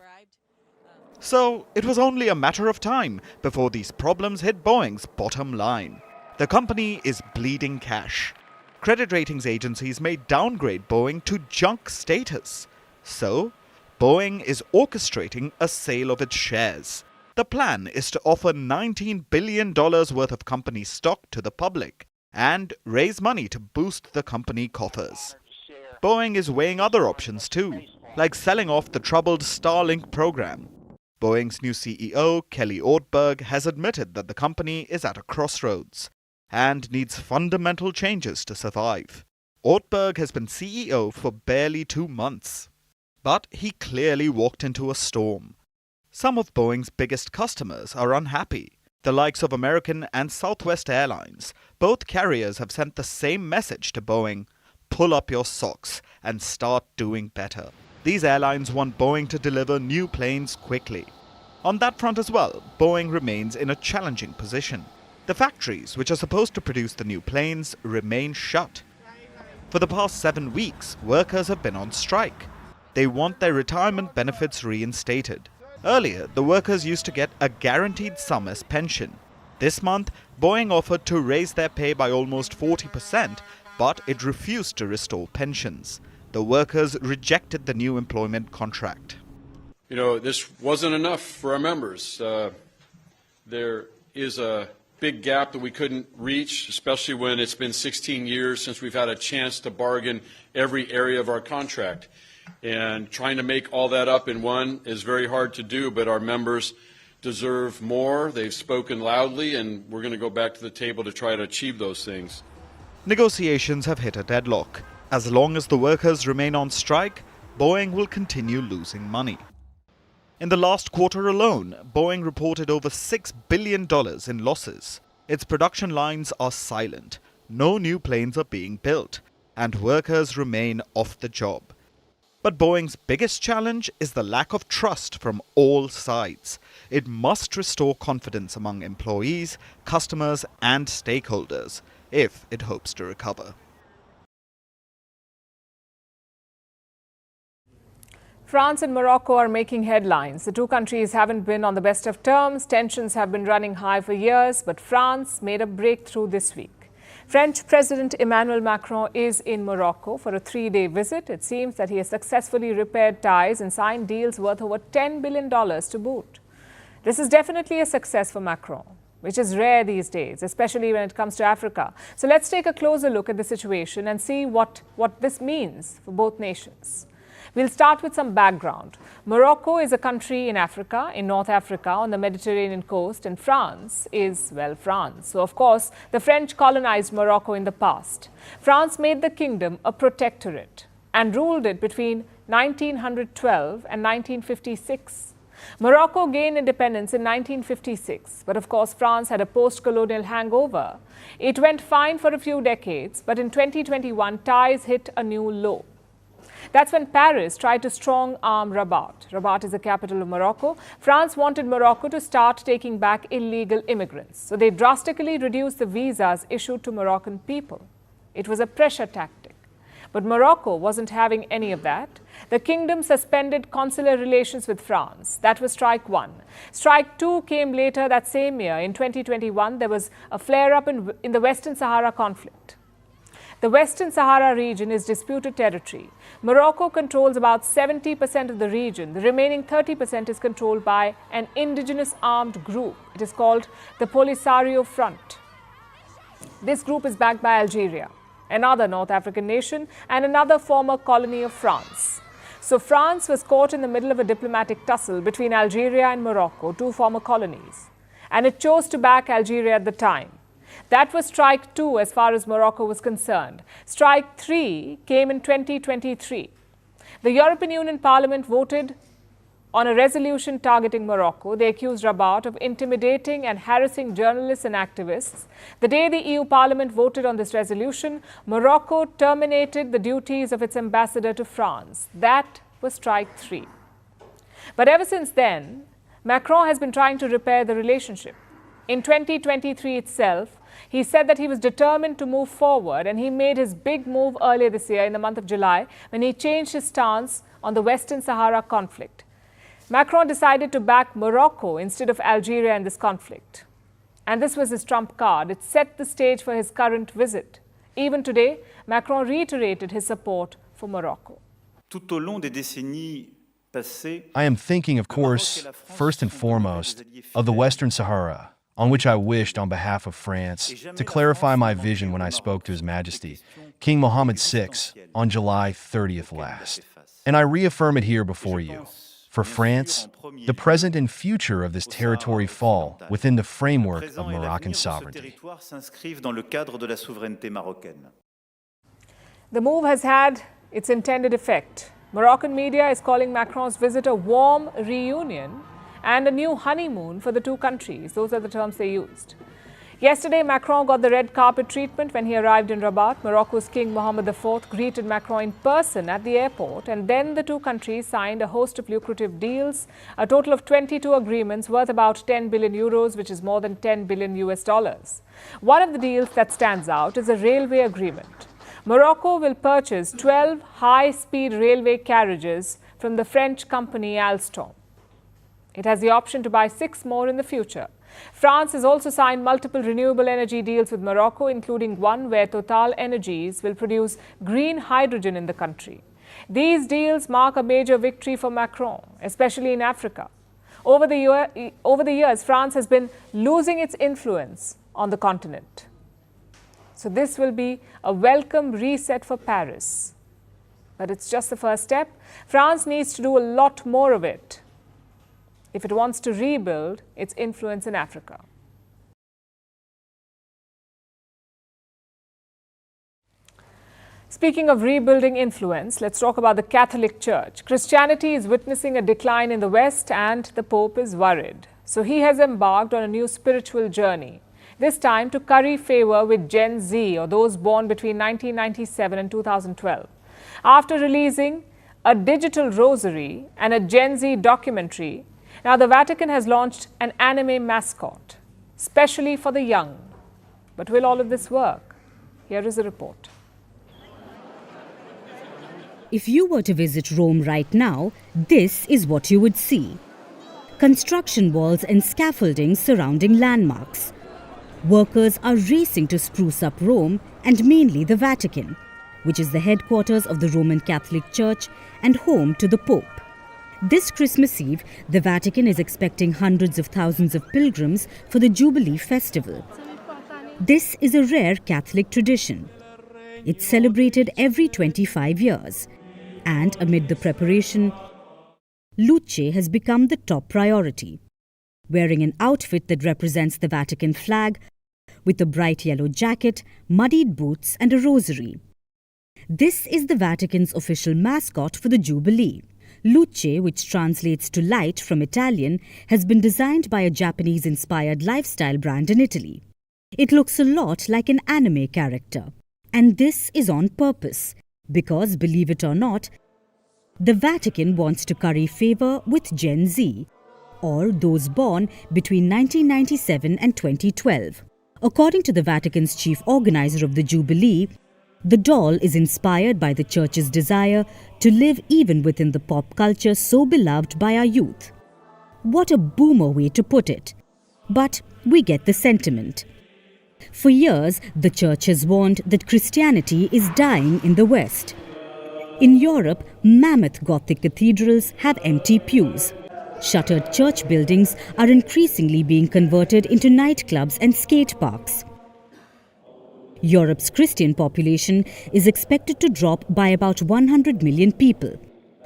So it was only a matter of time before these problems hit Boeing's bottom line. The company is bleeding cash. Credit ratings agencies may downgrade Boeing to junk status. So, Boeing is orchestrating a sale of its shares. The plan is to offer $19 billion worth of company stock to the public and raise money to boost the company coffers. Boeing is weighing other options too, like selling off the troubled Starlink program. Boeing's new CEO, Kelly Ortberg, has admitted that the company is at a crossroads and needs fundamental changes to survive. Ortberg has been CEO for barely 2 months, but he clearly walked into a storm. Some of Boeing's biggest customers are unhappy. The likes of American and Southwest Airlines. Both carriers have sent the same message to Boeing: pull up your socks and start doing better. These airlines want Boeing to deliver new planes quickly. On that front as well, Boeing remains in a challenging position. The factories, which are supposed to produce the new planes, remain shut. For the past 7 weeks, workers have been on strike. They want their retirement benefits reinstated. Earlier, the workers used to get a guaranteed sum as pension. This month, Boeing offered to raise their pay by almost 40%, but it refused to restore pensions. The workers rejected the new employment contract. You know, this wasn't enough for our members. There is a big gap that we couldn't reach, especially when it's been 16 years since we've had a chance to bargain every area of our contract. And trying to make all that up in one is very hard to do, but our members deserve more. They've spoken loudly, and we're going to go back to the table to try to achieve those things. Negotiations have hit a deadlock. As long as the workers remain on strike, Boeing will continue losing money. In the last quarter alone, Boeing reported over $6 billion in losses. Its production lines are silent. No new planes are being built, and workers remain off the job. But Boeing's biggest challenge is the lack of trust from all sides. It must restore confidence among employees, customers, and stakeholders if it hopes to recover. France and Morocco are making headlines. The 2 countries haven't been on the best of terms. Tensions have been running high for years, but France made a breakthrough this week. French President Emmanuel Macron is in Morocco for a 3-day visit. It seems that he has successfully repaired ties and signed deals worth over $10 billion to boot. This is definitely a success for Macron, which is rare these days, especially when it comes to Africa. So let's take a closer look at the situation and see what this means for both nations. We'll start with some background. Morocco is a country in Africa, in North Africa, on the Mediterranean coast, and France is, well, France. So, of course, the French colonized Morocco in the past. France made the kingdom a protectorate and ruled it between 1912 and 1956. Morocco gained independence in 1956, but of course France had a post-colonial hangover. It went fine for a few decades, but in 2021 ties hit a new low. That's when Paris tried to strong-arm Rabat. Rabat is the capital of Morocco. France wanted Morocco to start taking back illegal immigrants, so they drastically reduced the visas issued to Moroccan people. It was a pressure tactic. But Morocco wasn't having any of that. The kingdom suspended consular relations with France. That was strike one. Strike two came later that same year. In 2021, there was a flare-up in the Western Sahara conflict. The Western Sahara region is disputed territory. Morocco controls about 70% of the region. The remaining 30% is controlled by an indigenous armed group. It is called the Polisario Front. This group is backed by Algeria, another North African nation, and another former colony of France. So France was caught in the middle of a diplomatic tussle between Algeria and Morocco, two former colonies. And it chose to back Algeria at the time. That was strike two as far as Morocco was concerned. Strike three came in 2023. The European Union Parliament voted on a resolution targeting Morocco. They accused Rabat of intimidating and harassing journalists and activists. The day the EU Parliament voted on this resolution, Morocco terminated the duties of its ambassador to France. That was strike three. But ever since then, Macron has been trying to repair the relationship. In 2023 itself, he said that he was determined to move forward, and he made his big move earlier this year in the month of July when he changed his stance on the Western Sahara conflict. Macron decided to back Morocco instead of Algeria in this conflict. And this was his trump card. It set the stage for his current visit. Even today, Macron reiterated his support for Morocco. I am thinking, of course, first and foremost, of the Western Sahara, on which I wished, on behalf of France, to clarify my vision when I spoke to His Majesty, King Mohammed VI, on July 30th last. And I reaffirm it here before you. For France, the present and future of this territory fall within the framework of Moroccan sovereignty. The move has had its intended effect. Moroccan media is calling Macron's visit a warm reunion and a new honeymoon for the two countries. Those are the terms they used. Yesterday, Macron got the red carpet treatment when he arrived in Rabat. Morocco's King Mohammed IV greeted Macron in person at the airport, and then the two countries signed a host of lucrative deals, a total of 22 agreements worth about 10 billion euros, which is more than 10 billion US dollars. One of the deals that stands out is a railway agreement. Morocco will purchase 12 high-speed railway carriages from the French company Alstom. It has the option to buy 6 more in the future. France has also signed multiple renewable energy deals with Morocco, including one where Total Energies will produce green hydrogen in the country. These deals mark a major victory for Macron, especially in Africa. Over the years, France has been losing its influence on the continent. So this will be a welcome reset for Paris. But it's just the first step. France needs to do a lot more of it if it wants to rebuild its influence in Africa. Speaking of rebuilding influence, let's talk about the Catholic Church. Christianity is witnessing a decline in the West, and the Pope is worried. So he has embarked on a new spiritual journey, this time to curry favor with Gen Z, or those born between 1997 and 2012. After releasing a digital rosary and a Gen Z documentary, now the Vatican has launched an anime mascot, specially for the young. But will all of this work? Here is a report. If you were to visit Rome right now, this is what you would see. Construction walls and scaffolding surrounding landmarks. Workers are racing to spruce up Rome, and mainly the Vatican, which is the headquarters of the Roman Catholic Church and home to the Pope. This Christmas Eve, the Vatican is expecting hundreds of thousands of pilgrims for the Jubilee festival. This is a rare Catholic tradition. It's celebrated every 25 years. And amid the preparation, Luce has become the top priority. Wearing an outfit that represents the Vatican flag, with a bright yellow jacket, muddied boots and a rosary. This is the Vatican's official mascot for the Jubilee. Luce, which translates to light from Italian, has been designed by a Japanese-inspired lifestyle brand in Italy. It looks a lot like an anime character. And this is on purpose, because, believe it or not, the Vatican wants to curry favor with Gen Z, or those born between 1997 and 2012. According to the Vatican's chief organizer of the Jubilee, the doll is inspired by the Church's desire to live even within the pop culture so beloved by our youth. What a boomer way to put it. But we get the sentiment. For years, the Church has warned that Christianity is dying in the West. In Europe, mammoth Gothic cathedrals have empty pews. Shuttered church buildings are increasingly being converted into nightclubs and skate parks. Europe's Christian population is expected to drop by about 100 million people,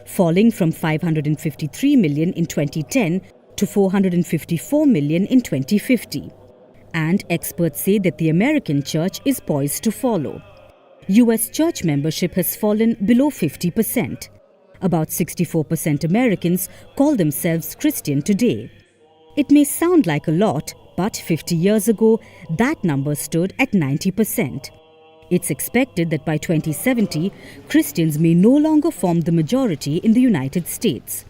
falling from 553 million in 2010 to 454 million in 2050. And experts say that the American church is poised to follow. US church membership has fallen below 50%. About 64% Americans call themselves Christian today. It may sound like a lot, but 50 years ago, that number stood at 90%. It's expected that by 2070, Christians may no longer form the majority in the United States.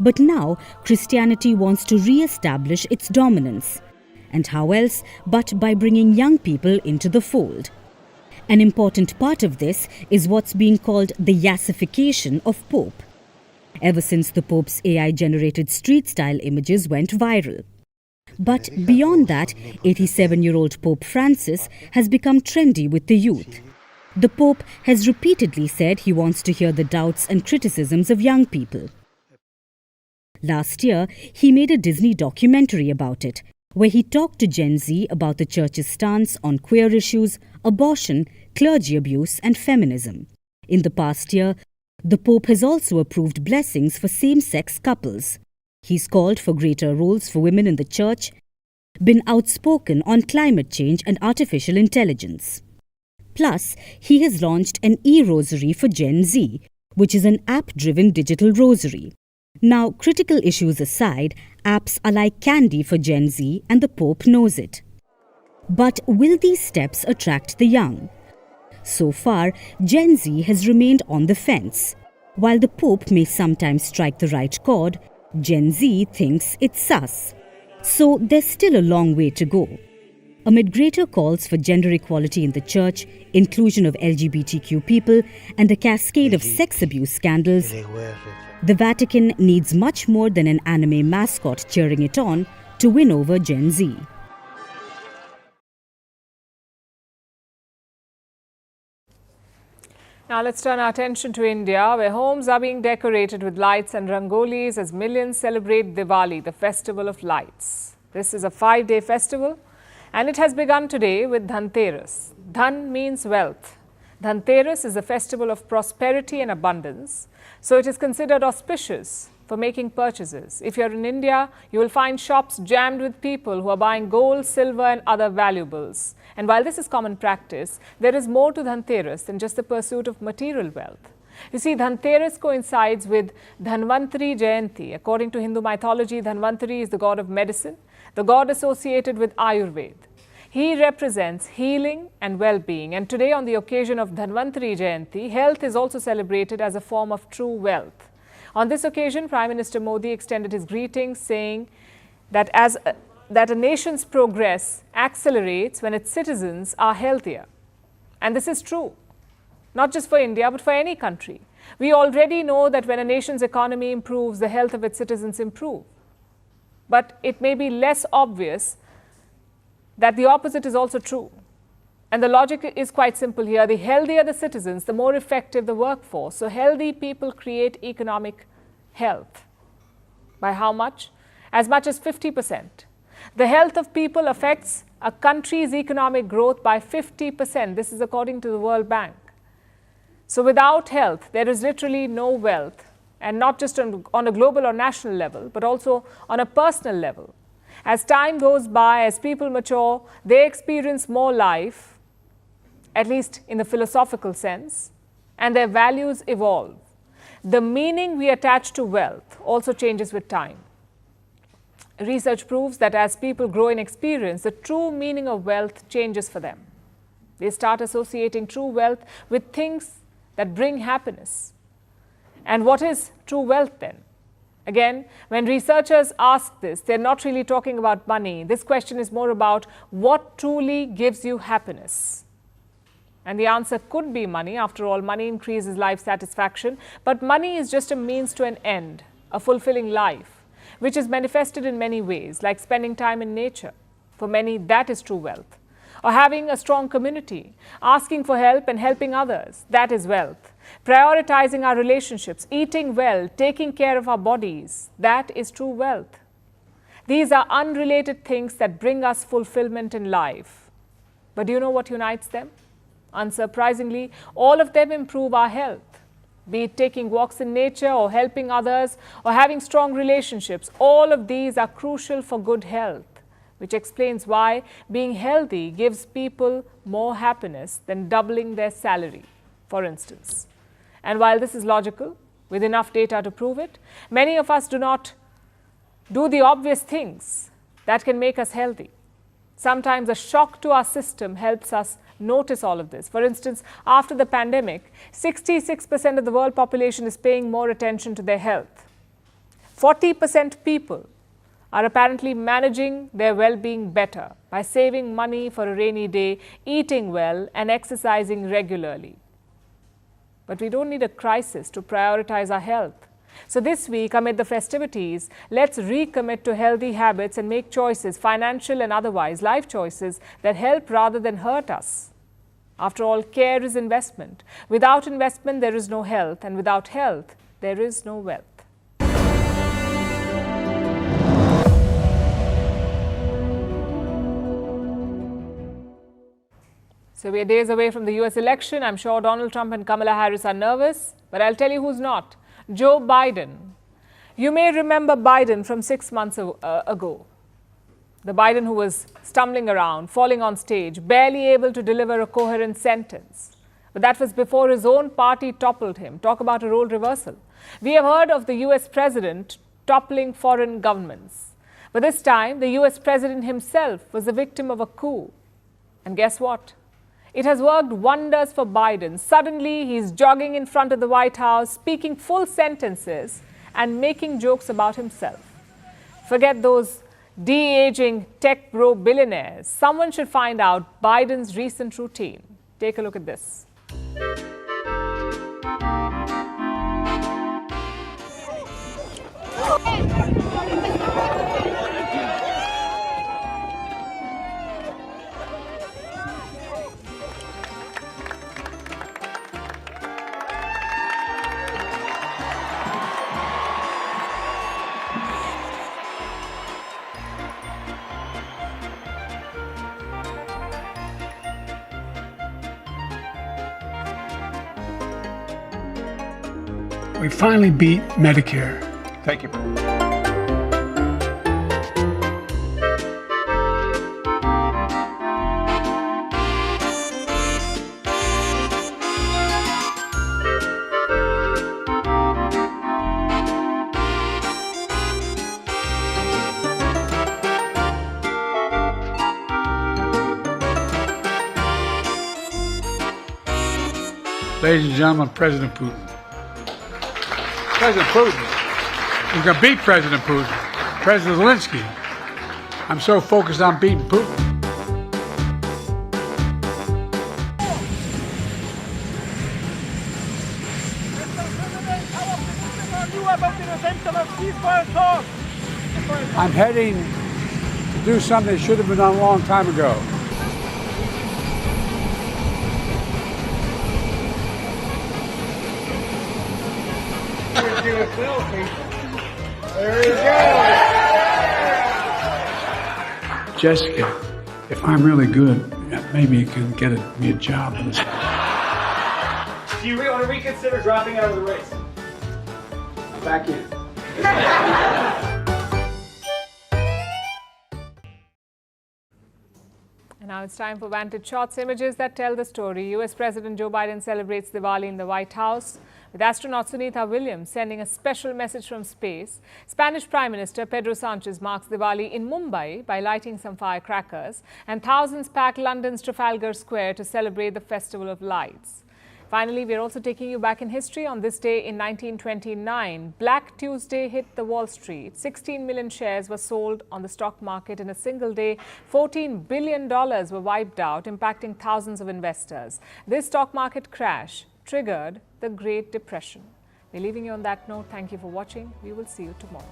But now, Christianity wants to re-establish its dominance. And how else but by bringing young people into the fold? An important part of this is what's being called the yassification of Pope. Ever since the Pope's AI-generated street-style images went viral. But beyond that, 87-year-old Pope Francis has become trendy with the youth. The Pope has repeatedly said he wants to hear the doubts and criticisms of young people. Last year, he made a Disney documentary about it, where he talked to Gen Z about the Church's stance on queer issues, abortion, clergy abuse, and feminism. In the past year, the Pope has also approved blessings for same-sex couples. He's called for greater roles for women in the Church, been outspoken on climate change and artificial intelligence. Plus, he has launched an e-rosary for Gen Z, which is an app-driven digital rosary. Now, critical issues aside, apps are like candy for Gen Z, and the Pope knows it. But will these steps attract the young? So far, Gen Z has remained on the fence. While the Pope may sometimes strike the right chord, Gen Z thinks it's sus. So there's still a long way to go. Amid greater calls for gender equality in the Church, inclusion of LGBTQ people, and a cascade of sex abuse scandals, the Vatican needs much more than an anime mascot cheering it on to win over Gen Z. Now let's turn our attention to India, where homes are being decorated with lights and rangolis as millions celebrate Diwali, the festival of lights. This is a 5-day festival, and it has begun today with Dhanteras. Dhan means wealth. Dhanteras is a festival of prosperity and abundance, so it is considered auspicious for making purchases. If you're in India, you will find shops jammed with people who are buying gold, silver and other valuables. And while this is common practice, there is more to Dhanteras than just the pursuit of material wealth. You see, Dhanteras coincides with Dhanvantari Jayanti. According to Hindu mythology, Dhanvantari is the god of medicine, the god associated with Ayurveda. He represents healing and well-being. And today, on the occasion of Dhanvantari Jayanti, health is also celebrated as a form of true wealth. On this occasion, Prime Minister Modi extended his greetings, saying that a nation's progress accelerates when its citizens are healthier. And this is true, not just for India, but for any country. We already know that when a nation's economy improves, the health of its citizens improve. But it may be less obvious that the opposite is also true. And the logic is quite simple here. The healthier the citizens, the more effective the workforce. So healthy people create economic health. By how much? As much as 50%. The health of people affects a country's economic growth by 50%. This is according to the World Bank. So without health, there is literally no wealth. And not just on a global or national level, but also on a personal level. As time goes by, as people mature, they experience more life. at least in the philosophical sense, and their values evolve. The meaning we attach to wealth also changes with time. Research proves that as people grow in experience, the true meaning of wealth changes for them. They start associating true wealth with things that bring happiness. And what is true wealth then? Again, when researchers ask this, they're not really talking about money. This question is more about what truly gives you happiness. And the answer could be money. After all, money increases life satisfaction. But money is just a means to an end, a fulfilling life, which is manifested in many ways, like spending time in nature. For many, that is true wealth. Or having a strong community, asking for help and helping others, that is wealth. Prioritizing our relationships, eating well, taking care of our bodies, that is true wealth. These are unrelated things that bring us fulfillment in life. But do you know what unites them? Unsurprisingly, all of them improve our health. Be it taking walks in nature or helping others or having strong relationships, all of these are crucial for good health, which explains why being healthy gives people more happiness than doubling their salary, for instance. And while this is logical, with enough data to prove it, many of us do not do the obvious things that can make us healthy. Sometimes a shock to our system helps us notice all of this. For instance, after the pandemic, 66% of the world population is paying more attention to their health. 40% people are apparently managing their well-being better by saving money for a rainy day, eating well, and exercising regularly. But we don't need a crisis to prioritize our health. So this week, amid the festivities, let's recommit to healthy habits and make choices, financial and otherwise, life choices that help rather than hurt us. After all, care is investment. Without investment, there is no health, and without health, there is no wealth. So we are days away from the US election. I'm sure Donald Trump and Kamala Harris are nervous, but I'll tell you who's not. Joe Biden. You may remember Biden from 6 months ago. The Biden who was stumbling around, falling on stage, barely able to deliver a coherent sentence. But that was before his own party toppled him. Talk about a role reversal. We have heard of the US president toppling foreign governments. But this time, the US president himself was the victim of a coup. And guess what? It has worked wonders for Biden. Suddenly, he's jogging in front of the White House, speaking full sentences and making jokes about himself. Forget those de-aging tech bro billionaires. Someone should find out Biden's recent routine. Take a look at this. We finally beat Medicare. Thank you. Ladies and gentlemen, President Putin. President Putin. We're going to beat President Putin. President Zelensky. I'm so focused on beating Putin. I'm heading to do something that should have been done a long time ago. There you go. Jessica, if I'm really good, maybe you can get me a job in this. Do you want to reconsider dropping out of the race? Back in. And now it's time for Vantage Shots, images that tell the story. US President Joe Biden celebrates Diwali in the White House, with astronaut Sunita Williams sending a special message from space. Spanish Prime Minister Pedro Sanchez marks Diwali in Mumbai by lighting some firecrackers, and thousands pack London's Trafalgar Square to celebrate the Festival of Lights. Finally, we're also taking you back in history. On this day in 1929, Black Tuesday hit the Wall Street. 16 million shares were sold on the stock market in a single day. $14 billion were wiped out, impacting thousands of investors. This stock market crash triggered the Great Depression. We're leaving you on that note. Thank you for watching. We will see you tomorrow.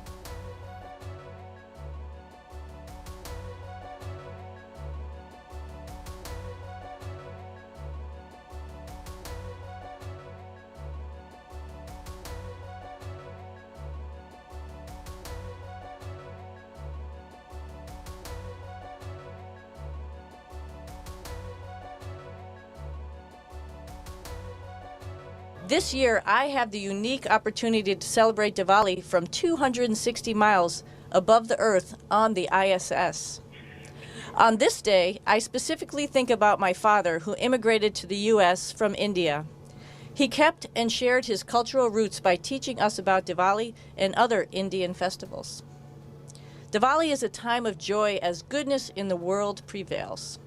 This year, I have the unique opportunity to celebrate Diwali from 260 miles above the Earth on the ISS. On this day, I specifically think about my father, who immigrated to the U.S. from India. He kept and shared his cultural roots by teaching us about Diwali and other Indian festivals. Diwali is a time of joy as goodness in the world prevails.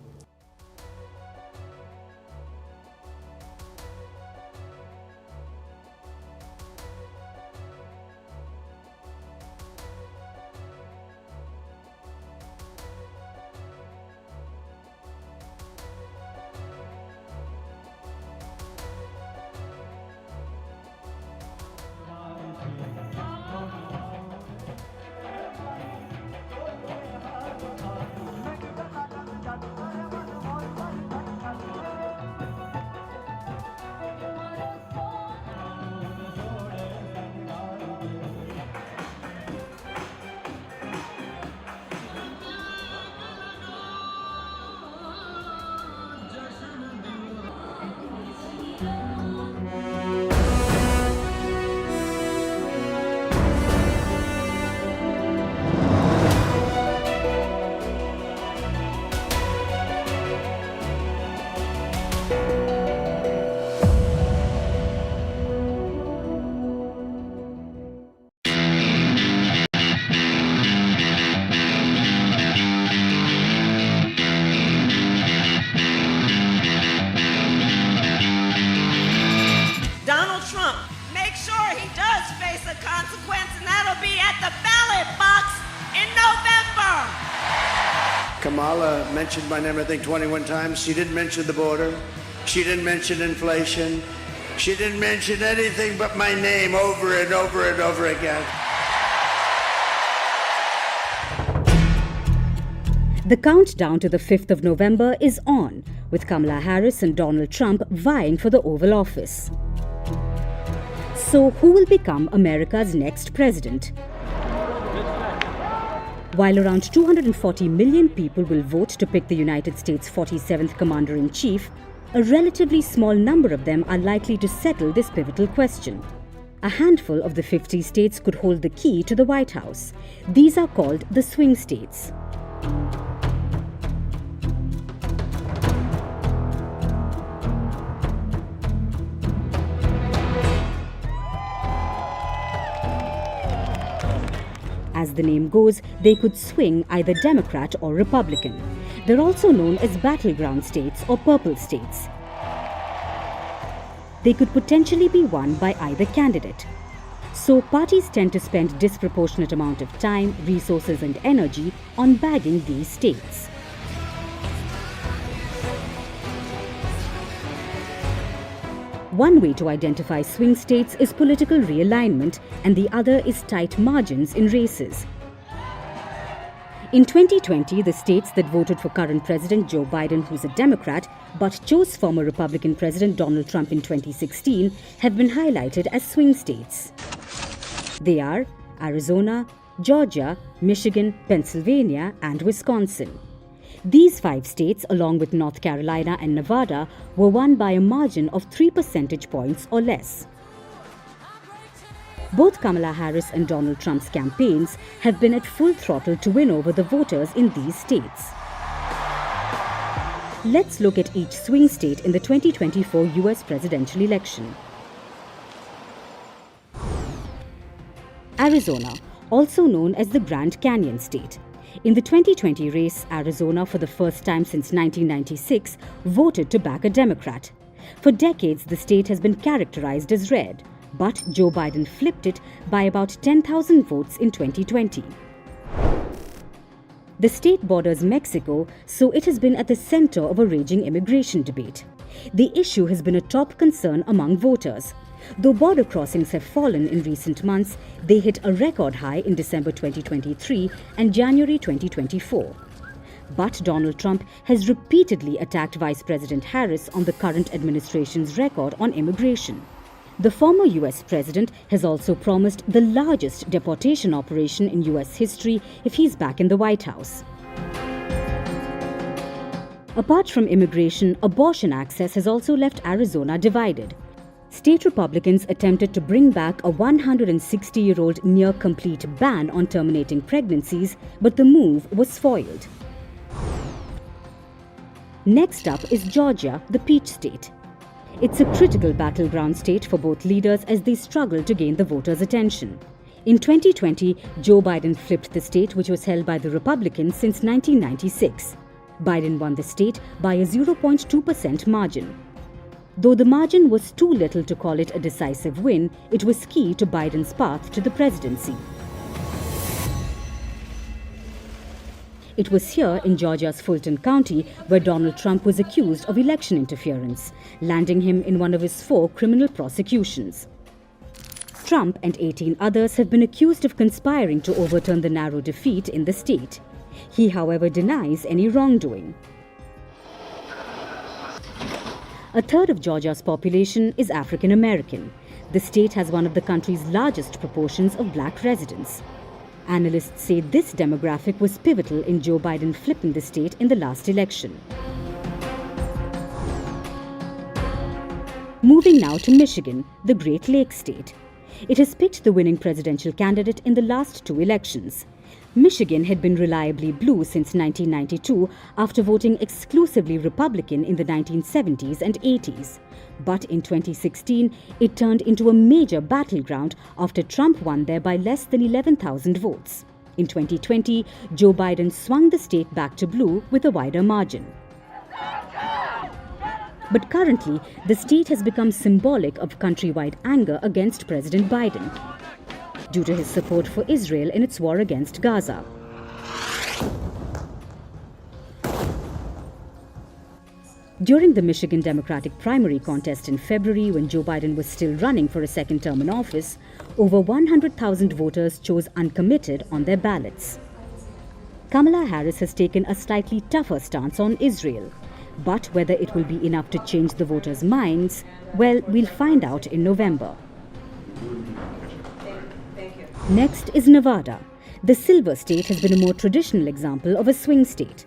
Kamala mentioned my name, I think, 21 times. She didn't mention the border. She didn't mention inflation. She didn't mention anything but my name over and over and over again. The countdown to the 5th of November is on, with Kamala Harris and Donald Trump vying for the Oval Office. So, who will become America's next president? While around 240 million people will vote to pick the United States' 47th Commander-in-Chief, a relatively small number of them are likely to settle this pivotal question. A handful of the 50 states could hold the key to the White House. These are called the swing states. As the name goes, they could swing either Democrat or Republican. They're also known as battleground states or purple states. They could potentially be won by either candidate. So parties tend to spend a disproportionate amount of time, resources and energy on bagging these states. One way to identify swing states is political realignment, and the other is tight margins in races. In 2020, the states that voted for current President Joe Biden, who's a Democrat, but chose former Republican President Donald Trump in 2016, have been highlighted as swing states. They are Arizona, Georgia, Michigan, Pennsylvania, and Wisconsin. These 5 states, along with North Carolina and Nevada, were won by a margin of 3 percentage points or less. Both Kamala Harris and Donald Trump's campaigns have been at full throttle to win over the voters in these states. Let's look at each swing state in the 2024 US presidential election. Arizona, also known as the Grand Canyon State. In the 2020 race, Arizona, for the first time since 1996, voted to back a Democrat. For decades, the state has been characterized as red, but Joe Biden flipped it by about 10,000 votes in 2020. The state borders Mexico, so it has been at the center of a raging immigration debate. The issue has been a top concern among voters. Though border crossings have fallen in recent months, they hit a record high in December 2023 and January 2024. But Donald Trump has repeatedly attacked Vice President Harris on the current administration's record on immigration. The former US president has also promised the largest deportation operation in US history if he's back in the White House. Apart from immigration, abortion access has also left Arizona divided. State Republicans attempted to bring back a 160-year-old near-complete ban on terminating pregnancies, but the move was foiled. Next up is Georgia, the Peach State. It's a critical battleground state for both leaders as they struggle to gain the voters' attention. In 2020, Joe Biden flipped the state, which was held by the Republicans since 1996. Biden won the state by a 0.2% margin. Though the margin was too little to call it a decisive win, it was key to Biden's path to the presidency. It was here in Georgia's Fulton County where Donald Trump was accused of election interference, landing him in one of his 4 criminal prosecutions. Trump and 18 others have been accused of conspiring to overturn the narrow defeat in the state. He, however, denies any wrongdoing. A third of Georgia's population is African American. The state has one of the country's largest proportions of black residents. Analysts say this demographic was pivotal in Joe Biden flipping the state in the last election. Moving now to Michigan, the Great Lakes state. It has picked the winning presidential candidate in the last 2 elections. Michigan had been reliably blue since 1992 after voting exclusively Republican in the 1970s and 80s. But in 2016, it turned into a major battleground after Trump won there by less than 11,000 votes. In 2020, Joe Biden swung the state back to blue with a wider margin. But currently, the state has become symbolic of countrywide anger against President Biden, due to his support for Israel in its war against Gaza. During the Michigan Democratic primary contest in February, when Joe Biden was still running for a second term in office, over 100,000 voters chose uncommitted on their ballots. Kamala Harris has taken a slightly tougher stance on Israel. But whether it will be enough to change the voters' minds, well, we'll find out in November. Next is Nevada. The Silver State has been a more traditional example of a swing state.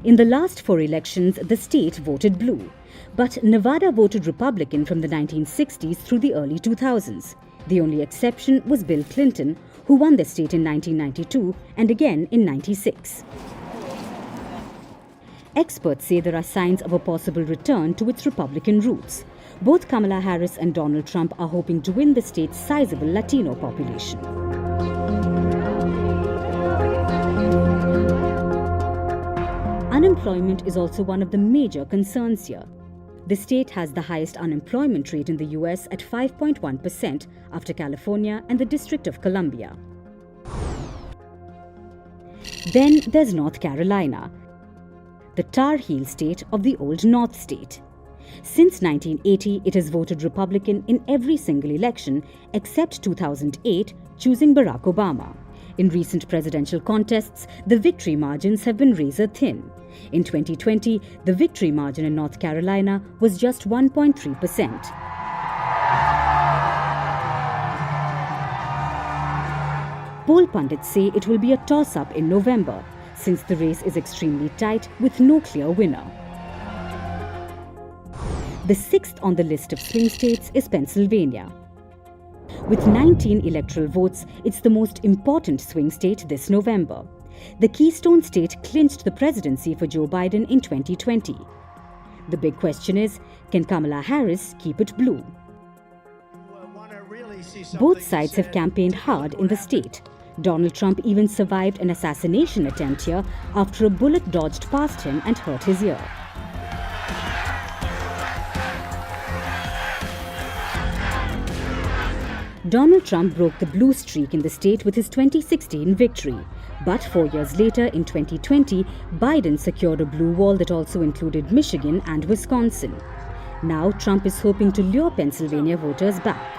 In the last 4 elections, the state voted blue. But Nevada voted Republican from the 1960s through the early 2000s. The only exception was Bill Clinton, who won the state in 1992 and again in 96. Experts say there are signs of a possible return to its Republican roots. Both Kamala Harris and Donald Trump are hoping to win the state's sizable Latino population. Unemployment is also one of the major concerns here. The state has the highest unemployment rate in the US at 5.1% after California and the District of Columbia. Then there's North Carolina, the Tar Heel state of the old North State. Since 1980, it has voted Republican in every single election except 2008, choosing Barack Obama. In recent presidential contests, the victory margins have been razor thin. In 2020, the victory margin in North Carolina was just 1.3%. Poll pundits say it will be a toss-up in November, since the race is extremely tight with no clear winner. The 6th on the list of swing states is Pennsylvania. With 19 electoral votes, it's the most important swing state this November. the Keystone State clinched the presidency for Joe Biden in 2020. The big question is, can Kamala Harris keep it blue? Both sides have campaigned hard in the state. Donald Trump even survived an assassination attempt here after a bullet dodged past him and hurt his ear. Donald Trump broke the blue streak in the state with his 2016 victory. But 4 years later, in 2020, Biden secured a blue wall that also included Michigan and Wisconsin. Now Trump is hoping to lure Pennsylvania voters back.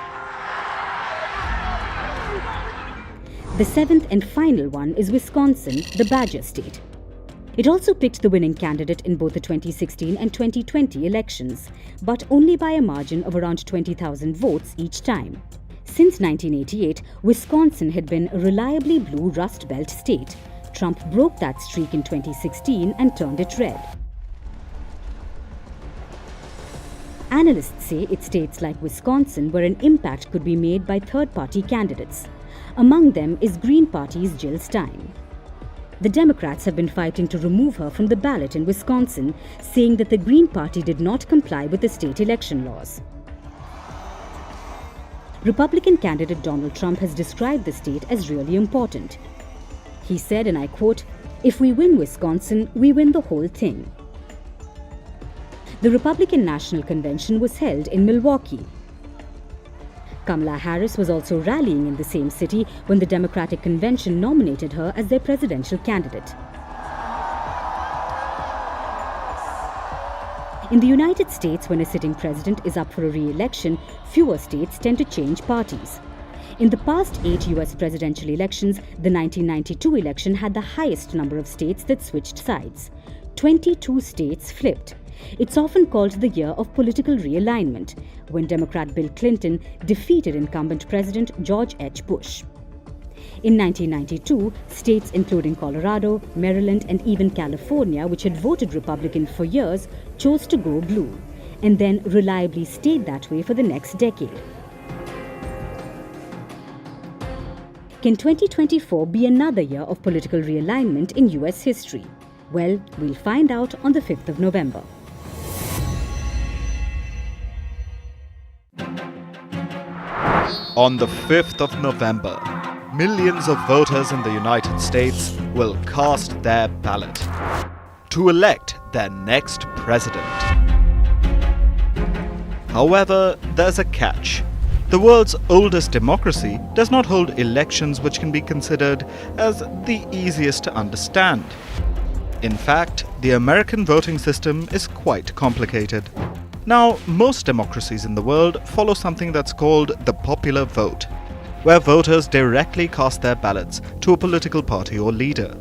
The seventh and final one is Wisconsin, the Badger State. It also picked the winning candidate in both the 2016 and 2020 elections, but only by a margin of around 20,000 votes each time. Since 1988, Wisconsin had been a reliably blue Rust Belt state. Trump broke that streak in 2016 and turned it red. Analysts say it's states like Wisconsin where an impact could be made by third-party candidates. Among them is Green Party's Jill Stein. The Democrats have been fighting to remove her from the ballot in Wisconsin, saying that the Green Party did not comply with the state election laws. Republican candidate Donald Trump has described the state as really important. He said, and I quote, "If we win Wisconsin, we win the whole thing." The Republican National Convention was held in Milwaukee. Kamala Harris was also rallying in the same city when the Democratic Convention nominated her as their presidential candidate. In the United States, when a sitting president is up for a re-election, fewer states tend to change parties. In the past 8 US presidential elections, the 1992 election had the highest number of states that switched sides. 22 states flipped. It's often called the year of political realignment, when Democrat Bill Clinton defeated incumbent President George H. Bush. In 1992, states including Colorado, Maryland, and even California, which had voted Republican for years, chose to go blue, and then reliably stayed that way for the next decade. Can 2024 be another year of political realignment in US history? Well, we'll find out on the 5th of November. On the 5th of November, millions of voters in the United States will cast their ballot to elect their next president. However, there's a catch. The world's oldest democracy does not hold elections which can be considered as the easiest to understand. In fact, the American voting system is quite complicated. Now, most democracies in the world follow something that's called the popular vote, where voters directly cast their ballots to a political party or leader.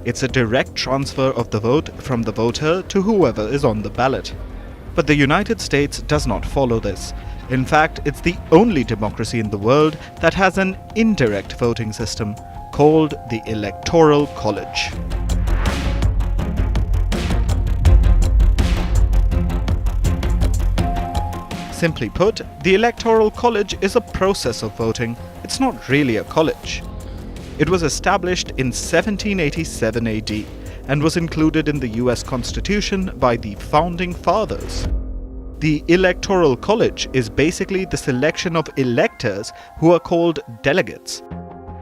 It's a direct transfer of the vote from the voter to whoever is on the ballot. But the United States does not follow this. In fact, it's the only democracy in the world that has an indirect voting system called the Electoral College. Simply put, the Electoral College is a process of voting. It's not really a college. It was established in 1787 AD and was included in the US Constitution by the Founding Fathers. The Electoral College is basically the selection of electors who are called delegates.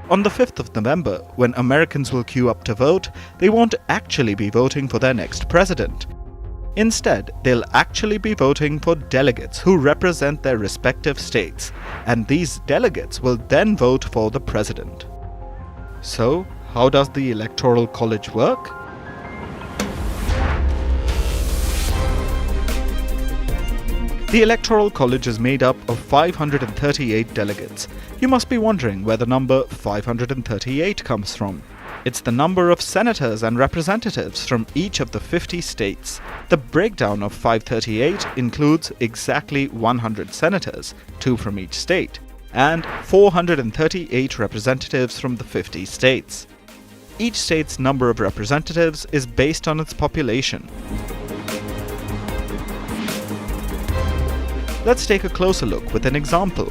On the 5th of November, when Americans will queue up to vote, they won't actually be voting for their next president. Instead, they'll actually be voting for delegates who represent their respective states, and these delegates will then vote for the president. So, how does the Electoral College work? The Electoral College is made up of 538 delegates. You must be wondering where the number 538 comes from. It's the number of senators and representatives from each of the 50 states. The breakdown of 538 includes exactly 100 senators, 2 from each state, and 438 representatives from the 50 states. Each state's number of representatives is based on its population. Let's take a closer look with an example.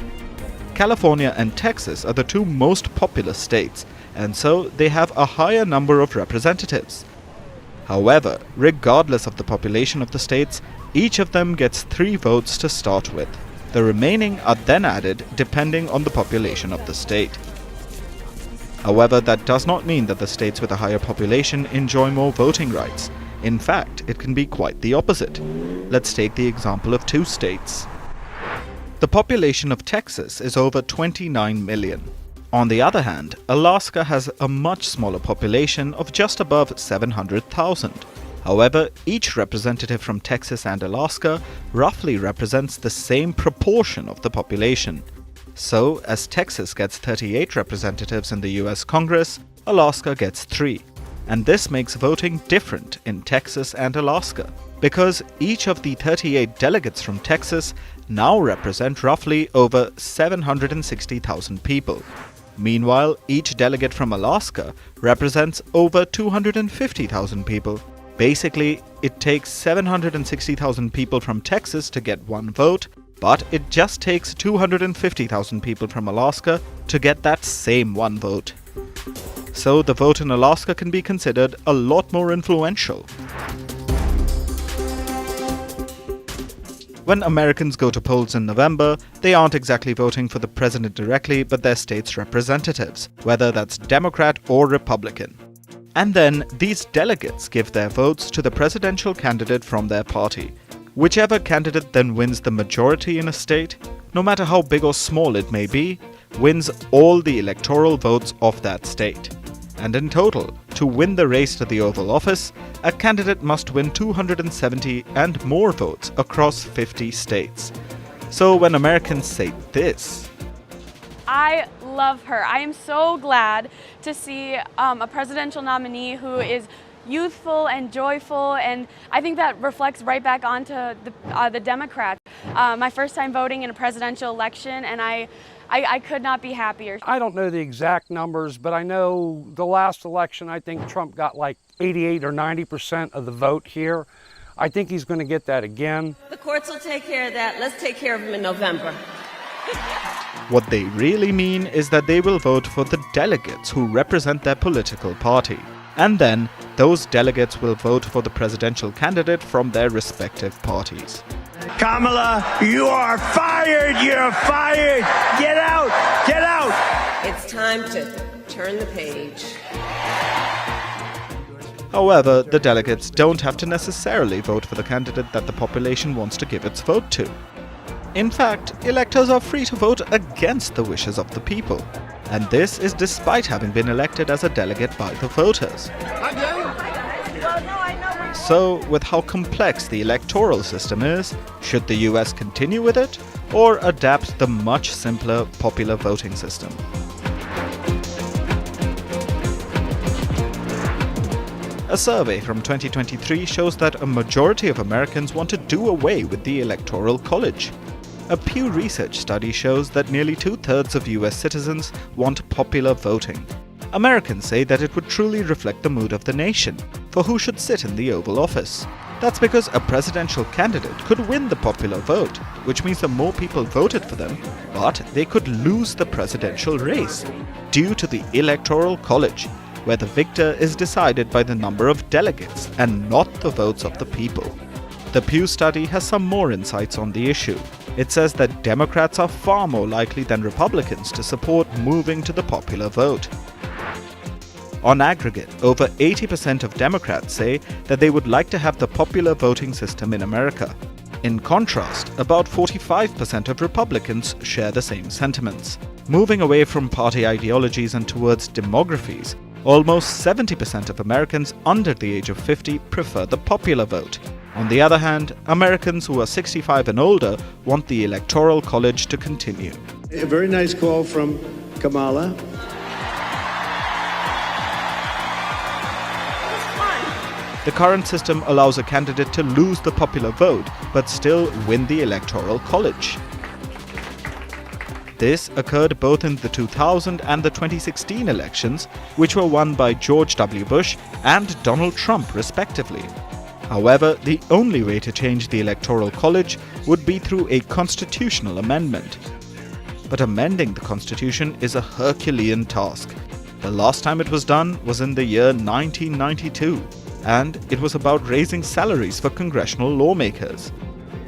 California and Texas are the two most populous states, and so they have a higher number of representatives. However, regardless of the population of the states, each of them gets 3 votes to start with. The remaining are then added depending on the population of the state. However, that does not mean that the states with a higher population enjoy more voting rights. In fact, it can be quite the opposite. Let's take the example of 2 states. The population of Texas is over 29 million. On the other hand, Alaska has a much smaller population of just above 700,000. However, each representative from Texas and Alaska roughly represents the same proportion of the population. So, as Texas gets 38 representatives in the US Congress, Alaska gets 3. And this makes voting different in Texas and Alaska, because each of the 38 delegates from Texas now represent roughly over 760,000 people. Meanwhile, each delegate from Alaska represents over 250,000 people. Basically, it takes 760,000 people from Texas to get 1 vote, but it just takes 250,000 people from Alaska to get that same 1 vote. So the vote in Alaska can be considered a lot more influential. When Americans go to polls in November, they aren't exactly voting for the president directly, but their state's representatives, whether that's Democrat or Republican. And then these delegates give their votes to the presidential candidate from their party. Whichever candidate then wins the majority in a state, no matter how big or small it may be, wins all the electoral votes of that state. And in total, to win the race to the Oval Office, a candidate must win 270 and more votes across 50 states. So when Americans say this, I love her. I am so glad to see a presidential nominee who is youthful and joyful, and I think that reflects right back onto the Democrats. My first time voting in a presidential election, and I could not be happier. I don't know the exact numbers, but I know the last election, I think Trump got like 88 or 90% of the vote here. I think he's going to get that again. The courts will take care of that. Let's take care of them in November. what they really mean is that they will vote for the delegates who represent their political party. And then, those delegates will vote for the presidential candidate from their respective parties. Kamala, you are fired! You're fired! Get out! Get out! It's time to turn the page. However, the delegates don't have to necessarily vote for the candidate that the population wants to give its vote to. In fact, electors are free to vote against the wishes of the people. And this is despite having been elected as a delegate by the voters. So, with how complex the electoral system is, should the US continue with it, or adapt the much simpler popular voting system? A survey from 2023 shows that a majority of Americans want to do away with the Electoral College. A Pew Research study shows that nearly 2/3 of US citizens want popular voting. Americans say that it would truly reflect the mood of the nation for who should sit in the Oval Office. That's because a presidential candidate could win the popular vote, which means that more people voted for them, but they could lose the presidential race due to the Electoral College, where the victor is decided by the number of delegates and not the votes of the people. The Pew study has some more insights on the issue. It says that Democrats are far more likely than Republicans to support moving to the popular vote. On aggregate, over 80% of Democrats say that they would like to have the popular voting system in America. In contrast, about 45% of Republicans share the same sentiments. Moving away from party ideologies and towards demographies, almost 70% of Americans under the age of 50 prefer the popular vote. On the other hand, Americans who are 65 and older want the Electoral College to continue. A very nice call from Kamala. The current system allows a candidate to lose the popular vote, but still win the Electoral College. This occurred both in the 2000 and the 2016 elections, which were won by George W. Bush and Donald Trump, respectively. However, the only way to change the Electoral College would be through a constitutional amendment. But amending the Constitution is a Herculean task. The last time it was done was in the year 1992, and it was about raising salaries for congressional lawmakers.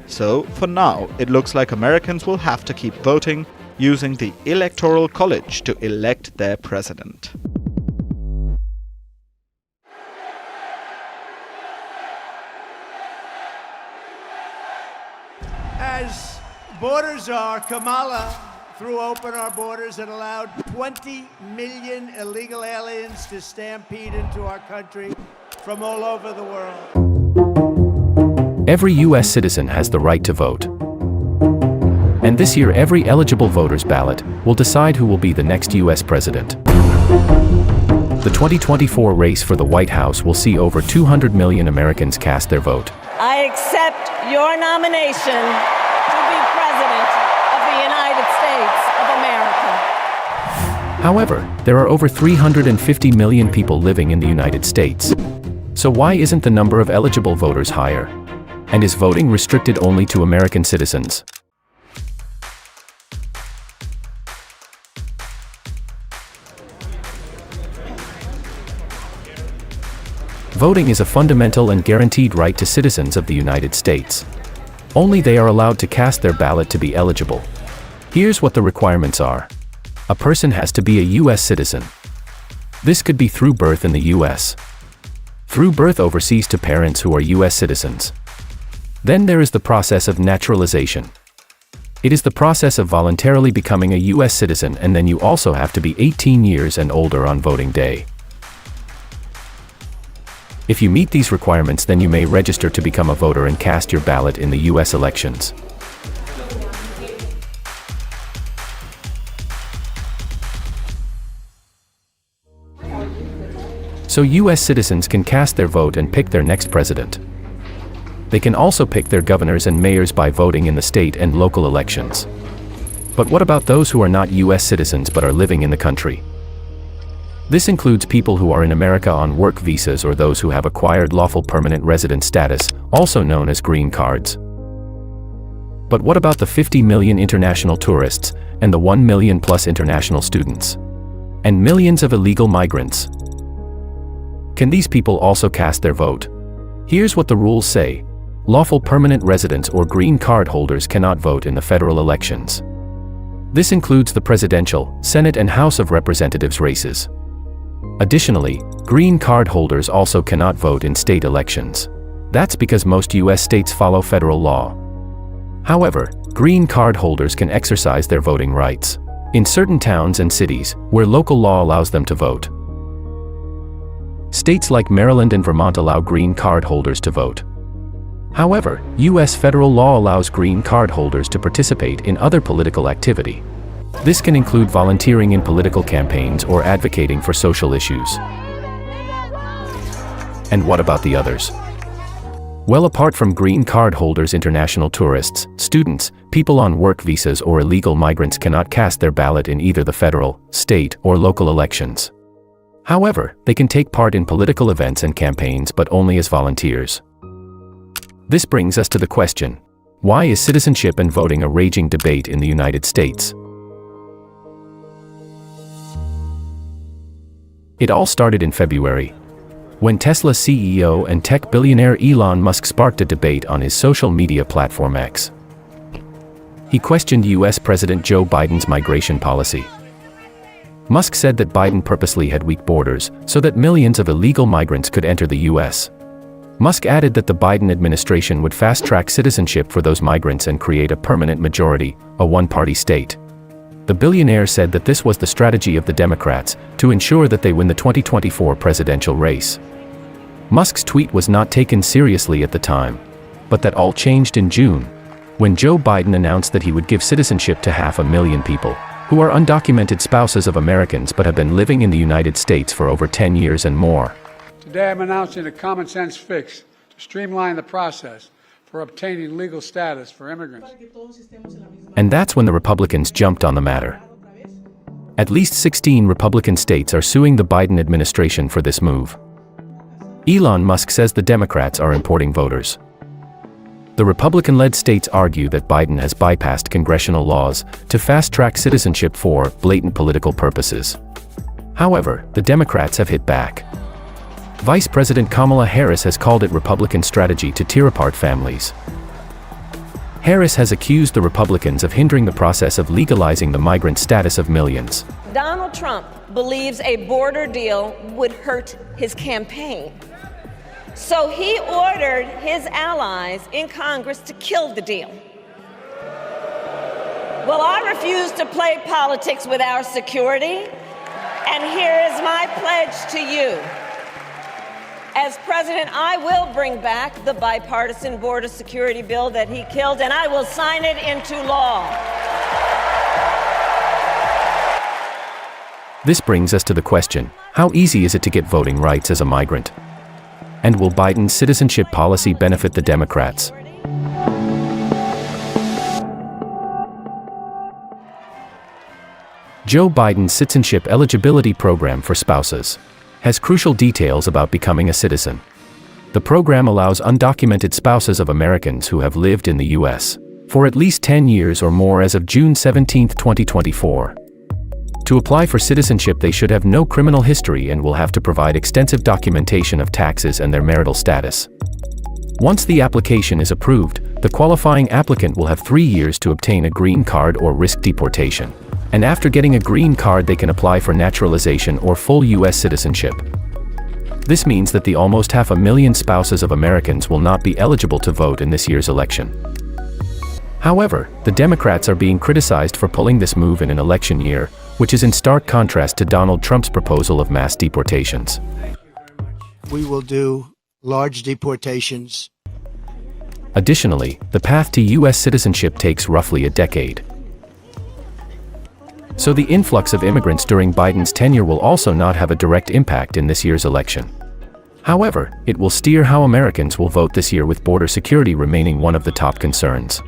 So, for now, it looks like Americans will have to keep voting using the Electoral College to elect their president. As borders are, Kamala threw open our borders and allowed 20 million illegal aliens to stampede into our country from all over the world. Every U.S. citizen has the right to vote. And this year, every eligible voter's ballot will decide who will be the next U.S. president. The 2024 race for the White House will see over 200 million Americans cast their vote. I accept your nomination to be President of the United States of America. However, there are over 350 million people living in the United States. So why isn't the number of eligible voters higher? And is voting restricted only to American citizens? Voting is a fundamental and guaranteed right to citizens of the United States. Only they are allowed to cast their ballot to be eligible. Here's what the requirements are. A person has to be a U.S. citizen. This could be through birth in the U.S., through birth overseas to parents who are U.S. citizens. Then there is the process of naturalization. It is the process of voluntarily becoming a U.S. citizen, and then you also have to be 18 years and older on voting day. If you meet these requirements, then you may register to become a voter and cast your ballot in the U.S. elections. So U.S. citizens can cast their vote and pick their next president. They can also pick their governors and mayors by voting in the state and local elections. But what about those who are not U.S. citizens but are living in the country? This includes people who are in America on work visas or those who have acquired lawful permanent resident status, also known as green cards. But what about the 50 million international tourists and the 1 million plus international students? And millions of illegal migrants? Can these people also cast their vote? Here's what the rules say. Lawful permanent residents or green card holders cannot vote in the federal elections. This includes the presidential, Senate, and House of Representatives races. Additionally, green card holders also cannot vote in state elections. That's because most U.S. states follow federal law. However, green card holders can exercise their voting rights in certain towns and cities where local law allows them to vote. States like Maryland and Vermont allow green card holders to vote. However, U.S. federal law allows green card holders to participate in other political activity. This can include volunteering in political campaigns or advocating for social issues. And what about the others? Well, apart from green card holders, international tourists, students, people on work visas, or illegal migrants cannot cast their ballot in either the federal, state, or local elections. However, they can take part in political events and campaigns, but only as volunteers. This brings us to the question, why is citizenship and voting a raging debate in the United States? It all started in February, when Tesla CEO and tech billionaire Elon Musk sparked a debate on his social media platform X. He questioned US President Joe Biden's migration policy. Musk said that Biden purposely had weak borders so that millions of illegal migrants could enter the US. Musk added that the Biden administration would fast-track citizenship for those migrants and create a permanent majority, a one-party state. The billionaire said that this was the strategy of the Democrats to ensure that they win the 2024 presidential race. Musk's tweet was not taken seriously at the time, but that all changed in June, when Joe Biden announced that he would give citizenship to 500,000 people who are undocumented spouses of Americans but have been living in the United States for over 10 years and more. Today I'm announcing a common sense fix to streamline the process for obtaining legal status for immigrants. And that's when the Republicans jumped on the matter. At least 16 Republican states are suing the Biden administration for this move. Elon Musk says the Democrats are importing voters. The Republican-led states argue that Biden has bypassed congressional laws to fast-track citizenship for blatant political purposes. However, the Democrats have hit back. Vice President Kamala Harris has called it Republican strategy to tear apart families. Harris has accused the Republicans of hindering the process of legalizing the migrant status of millions. Donald Trump believes a border deal would hurt his campaign. So he ordered his allies in Congress to kill the deal. Well, I refuse to play politics with our security, and here is my pledge to you. As president, I will bring back the bipartisan border security bill that he killed, and I will sign it into law. This brings us to the question, how easy is it to get voting rights as a migrant? And will Biden's citizenship policy benefit the Democrats? Joe Biden's citizenship eligibility program for spouses has crucial details about becoming a citizen. The program allows undocumented spouses of Americans who have lived in the U.S. for at least 10 years or more as of June 17, 2024. To apply for citizenship, they should have no criminal history and will have to provide extensive documentation of taxes and their marital status. Once the application is approved, the qualifying applicant will have 3 years to obtain a green card or risk deportation. And after getting a green card, they can apply for naturalization or full U.S. citizenship. This means that the almost 500,000 spouses of Americans will not be eligible to vote in this year's election. However, the Democrats are being criticized for pulling this move in an election year, which is in stark contrast to Donald Trump's proposal of mass deportations. We will do large deportations. Additionally, the path to U.S. citizenship takes roughly a decade. So the influx of immigrants during Biden's tenure will also not have a direct impact in this year's election. However, it will steer how Americans will vote this year, with border security remaining one of the top concerns.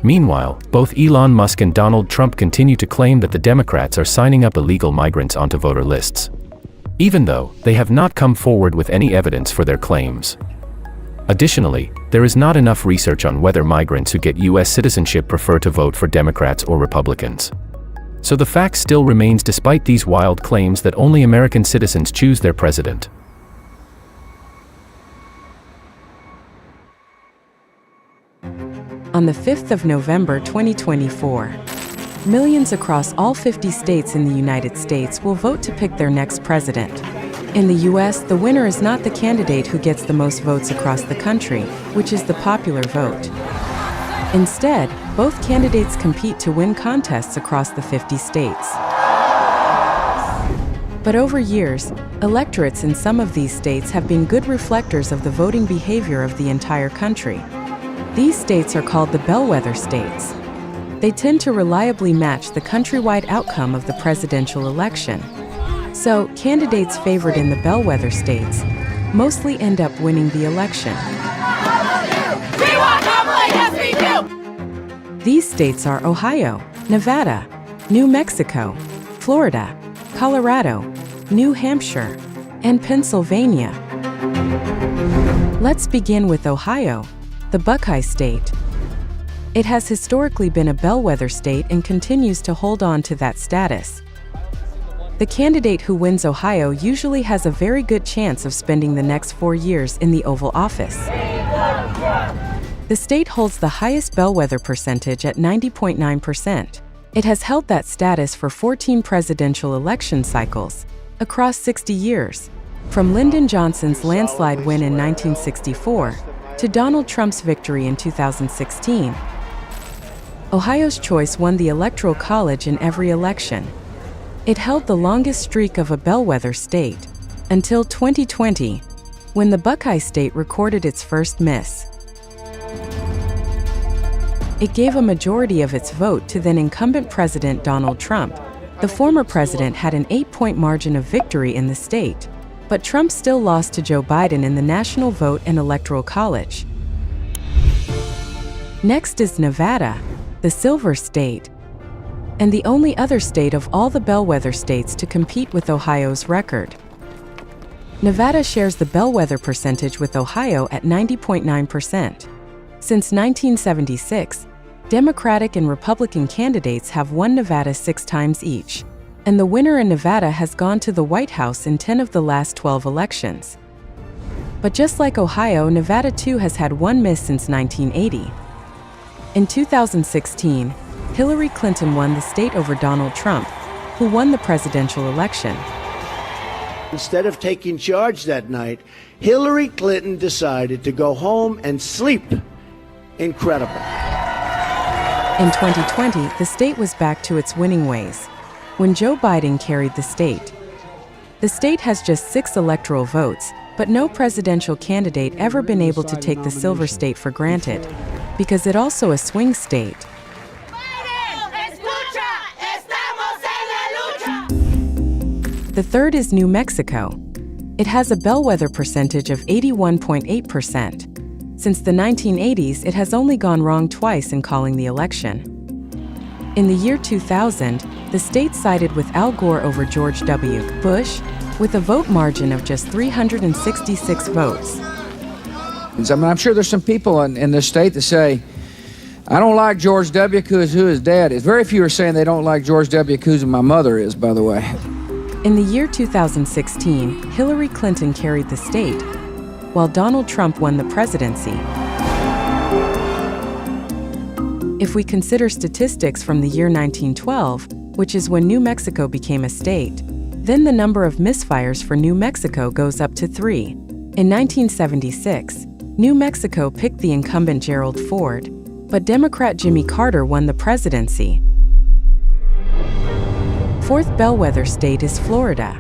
Meanwhile, both Elon Musk and Donald Trump continue to claim that the Democrats are signing up illegal migrants onto voter lists, even though they have not come forward with any evidence for their claims. Additionally, there is not enough research on whether migrants who get U.S. citizenship prefer to vote for Democrats or Republicans. So the fact still remains, despite these wild claims, that only American citizens choose their president. On the 5th of November 2024, millions across all 50 states in the United States will vote to pick their next president. In the U.S., the winner is not the candidate who gets the most votes across the country, which is the popular vote. Instead, both candidates compete to win contests across the 50 states. But over years, electorates in some of these states have been good reflectors of the voting behavior of the entire country. These states are called the bellwether states. They tend to reliably match the countrywide outcome of the presidential election. So, candidates favored in the bellwether states mostly end up winning the election. We want Kamala, yes we do! These states are Ohio, Nevada, New Mexico, Florida, Colorado, New Hampshire, and Pennsylvania. Let's begin with Ohio, the Buckeye State. It has historically been a bellwether state and continues to hold on to that status. The candidate who wins Ohio usually has a very good chance of spending the next 4 years in the Oval Office. The state holds the highest bellwether percentage at 90.9%. It has held that status for 14 presidential election cycles, across 60 years, from Lyndon Johnson's landslide win in 1964 to Donald Trump's victory in 2016. Ohio's choice won the Electoral College in every election. It held the longest streak of a bellwether state, until 2020, when the Buckeye State recorded its first miss. It gave a majority of its vote to then-incumbent President Donald Trump. The former president had an 8-point margin of victory in the state, but Trump still lost to Joe Biden in the National Vote and Electoral College. Next is Nevada, the Silver State, and the only other state of all the bellwether states to compete with Ohio's record. Nevada shares the bellwether percentage with Ohio at 90.9%. Since 1976, Democratic and Republican candidates have won Nevada 6 times each, And the winner in Nevada has gone to the White House in 10 of the last 12 elections. But just like Ohio, Nevada too has had one miss since 1980. In 2016, Hillary Clinton won the state over Donald Trump, who won the presidential election. Instead of taking charge that night, Hillary Clinton decided to go home and sleep. Incredible. In 2020, the state was back to its winning ways, when Joe Biden carried the state. The state has just 6 electoral votes, but no presidential candidate ever been able to take the silver state for granted, because it's also a swing state. The third is New Mexico. It has a bellwether percentage of 81.8%. Since the 1980s, it has only gone wrong twice in calling the election. In the year 2000, the state sided with Al Gore over George W. Bush, with a vote margin of just 366 votes. I'm sure there's some people in this state that say, I don't like George W. because who his dad is. Very few are saying they don't like George W. because who my mother is, by the way. In the year 2016, Hillary Clinton carried the state, while Donald Trump won the presidency. If we consider statistics from the year 1912, which is when New Mexico became a state, then the number of misfires for New Mexico goes up to 3. In 1976, New Mexico picked the incumbent Gerald Ford, but Democrat Jimmy Carter won the presidency. Fourth bellwether state is Florida.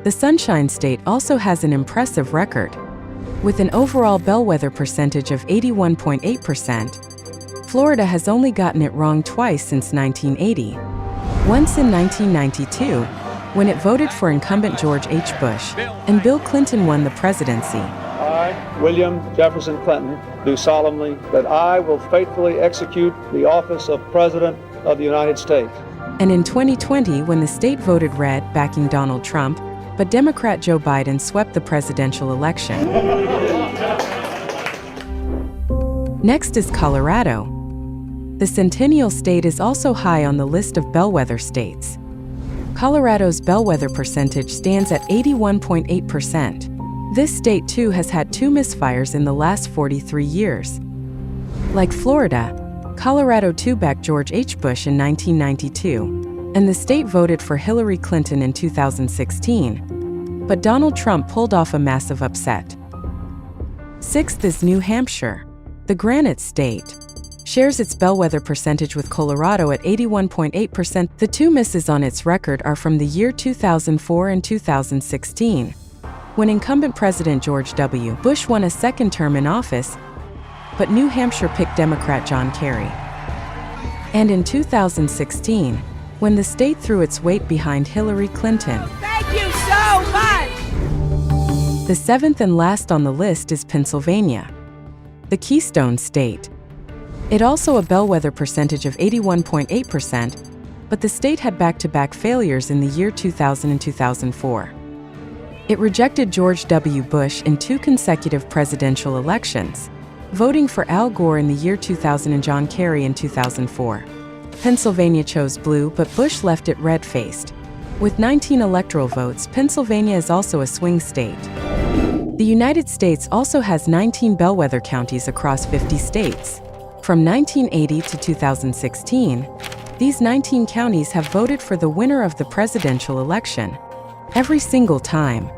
The Sunshine State also has an impressive record. With an overall bellwether percentage of 81.8%, Florida has only gotten it wrong twice since 1980. Once in 1992, when it voted for incumbent George H. Bush, and Bill Clinton won the presidency. I, William Jefferson Clinton, do solemnly that I will faithfully execute the office of President of the United States. And in 2020, when the state voted red backing Donald Trump, but Democrat Joe Biden swept the presidential election. Next is Colorado. The Centennial State is also high on the list of bellwether states. Colorado's bellwether percentage stands at 81.8%. This state too has had 2 misfires in the last 43 years. Like Florida, Colorado too backed George H. Bush in 1992, and the state voted for Hillary Clinton in 2016. But Donald Trump pulled off a massive upset. Sixth is New Hampshire. The Granite State shares its bellwether percentage with Colorado at 81.8%. The 2 misses on its record are from the year 2004 and 2016, when incumbent President George W. Bush won a second term in office, but New Hampshire picked Democrat John Kerry. And in 2016, when the state threw its weight behind Hillary Clinton. Thank you so much! The 7th and last on the list is Pennsylvania, the Keystone State. It also a bellwether percentage of 81.8%, but the state had back-to-back failures in the year 2000 and 2004. It rejected George W. Bush in 2 consecutive presidential elections, voting for Al Gore in the year 2000 and John Kerry in 2004. Pennsylvania chose blue, but Bush left it red-faced. With 19 electoral votes, Pennsylvania is also a swing state. The United States also has 19 bellwether counties across 50 states. From 1980 to 2016, these 19 counties have voted for the winner of the presidential election, every single time.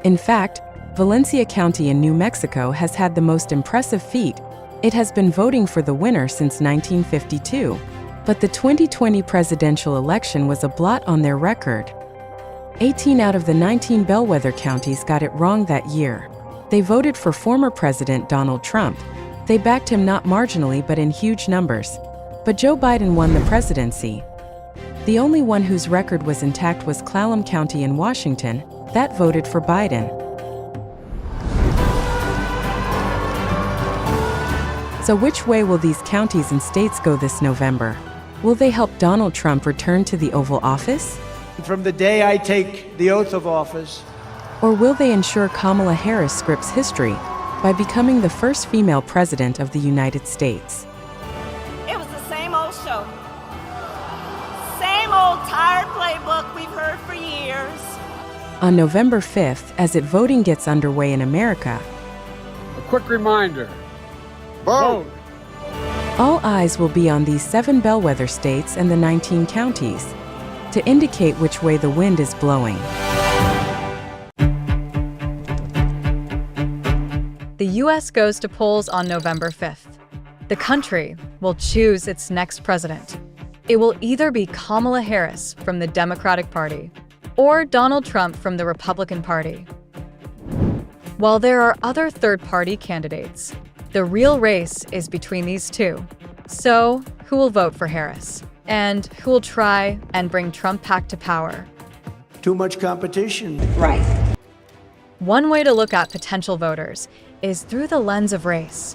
In fact, Valencia County in New Mexico has had the most impressive feat. It has been voting for the winner since 1952. But the 2020 presidential election was a blot on their record. 18 out of the 19 bellwether counties got it wrong that year. They voted for former President Donald Trump. They backed him not marginally but in huge numbers. But Joe Biden won the presidency. The only one whose record was intact was Clallam County in Washington, that voted for Biden. So which way will these counties and states go this November? Will they help Donald Trump return to the Oval Office? From the day I take the oath of office. Or will they ensure Kamala Harris scripts history by becoming the first female president of the United States? It was the same old show. Same old tired On November 5th, as voting gets underway in America, A quick reminder. Vote. all eyes will be on these 7 bellwether states and the 19 counties to indicate which way the wind is blowing. The U.S. goes to polls on November 5th. The country will choose its next president. It will either be Kamala Harris from the Democratic Party or Donald Trump from the Republican Party. While there are other third-party candidates, the real race is between these two. So, who will vote for Harris? And who will try and bring Trump back to power? Too much competition. Right. One way to look at potential voters is through the lens of race.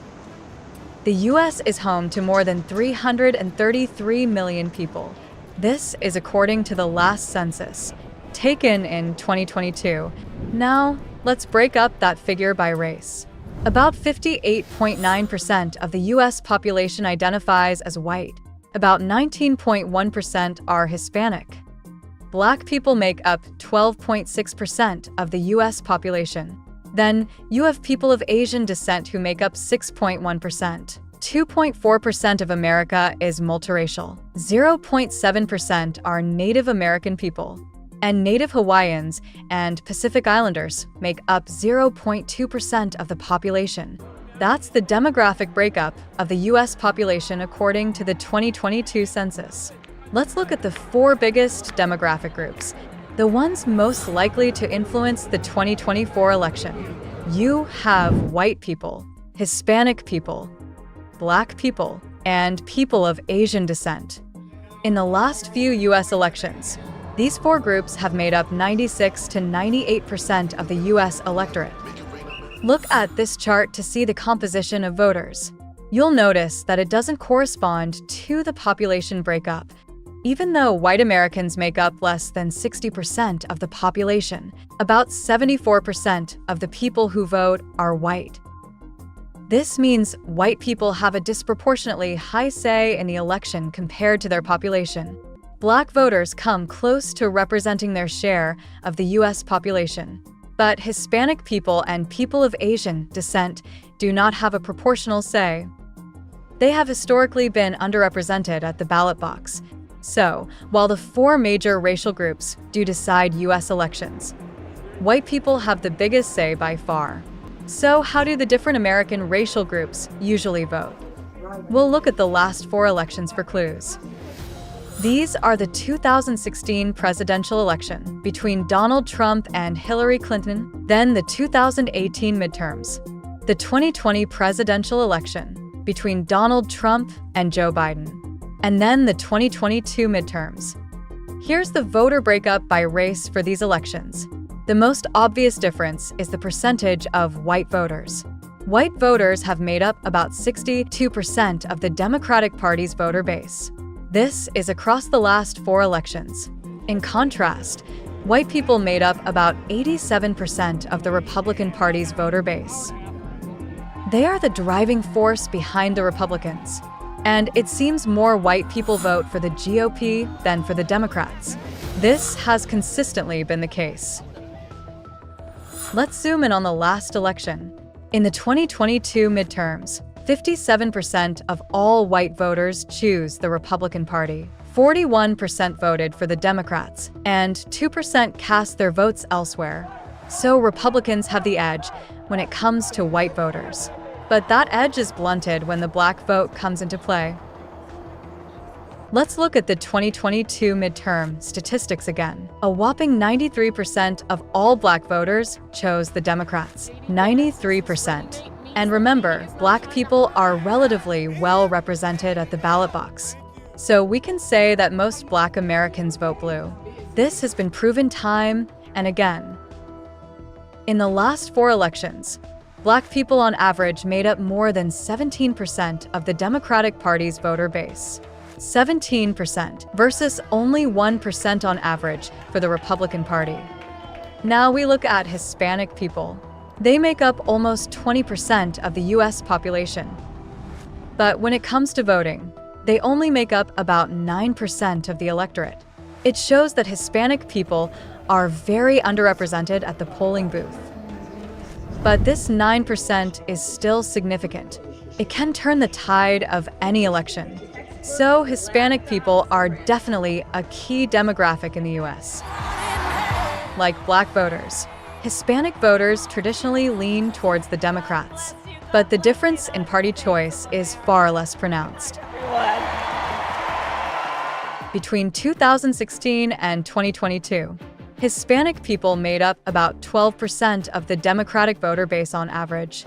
The U.S. is home to more than 333 million people. This is according to the last census, taken in 2022. Now, let's break up that figure by race. About 58.9% of the U.S. population identifies as white. About 19.1% are Hispanic. Black people make up 12.6% of the U.S. population. Then, you have people of Asian descent who make up 6.1%. 2.4% of America is multiracial. 0.7% are Native American people. And Native Hawaiians and Pacific Islanders make up 0.2% of the population. That's the demographic breakup of the U.S. population according to the 2022 census. Let's look at the 4 biggest demographic groups, the ones most likely to influence the 2024 election. You have white people, Hispanic people, Black people, and people of Asian descent. In the last few U.S. elections, these 4 groups have made up 96 to 98% of the U.S. electorate. Look at this chart to see the composition of voters. You'll notice that it doesn't correspond to the population breakup. Even though white Americans make up less than 60% of the population, about 74% of the people who vote are white. This means white people have a disproportionately high say in the election compared to their population. Black voters come close to representing their share of the U.S. population, but Hispanic people and people of Asian descent do not have a proportional say. They have historically been underrepresented at the ballot box. So, while the 4 major racial groups do decide U.S. elections, white people have the biggest say by far. So, how do the different American racial groups usually vote? We'll look at the last 4 elections for clues. These are the 2016 presidential election between Donald Trump and Hillary Clinton, then the 2018 midterms, the 2020 presidential election between Donald Trump and Joe Biden, and then the 2022 midterms. Here's the voter breakup by race for these elections. The most obvious difference is the percentage of white voters. White voters have made up about 62% of the Democratic Party's voter base. This is across the last 4 elections. In contrast, white people made up about 87% of the Republican Party's voter base. They are the driving force behind the Republicans, and it seems more white people vote for the GOP than for the Democrats. This has consistently been the case. Let's zoom in on the last election. In the 2022 midterms, 57% of all white voters choose the Republican Party. 41% voted for the Democrats, and 2% cast their votes elsewhere. So Republicans have the edge when it comes to white voters. But that edge is blunted when the black vote comes into play. Let's look at the 2022 midterm statistics again. A whopping 93% of all black voters chose the Democrats. 93%. And remember, black people are relatively well represented at the ballot box. So we can say that most black Americans vote blue. This has been proven time and again. In the last 4 elections, black people on average made up more than 17% of the Democratic Party's voter base. 17% versus only 1% on average for the Republican Party. Now we look at Hispanic people. They make up almost 20% of the U.S. population. But when it comes to voting, they only make up about 9% of the electorate. It shows that Hispanic people are very underrepresented at the polling booth. But this 9% is still significant. It can turn the tide of any election. So Hispanic people are definitely a key demographic in the US. Like Black voters, Hispanic voters traditionally lean towards the Democrats, but the difference in party choice is far less pronounced. Between 2016 and 2022, Hispanic people made up about 12% of the Democratic voter base on average.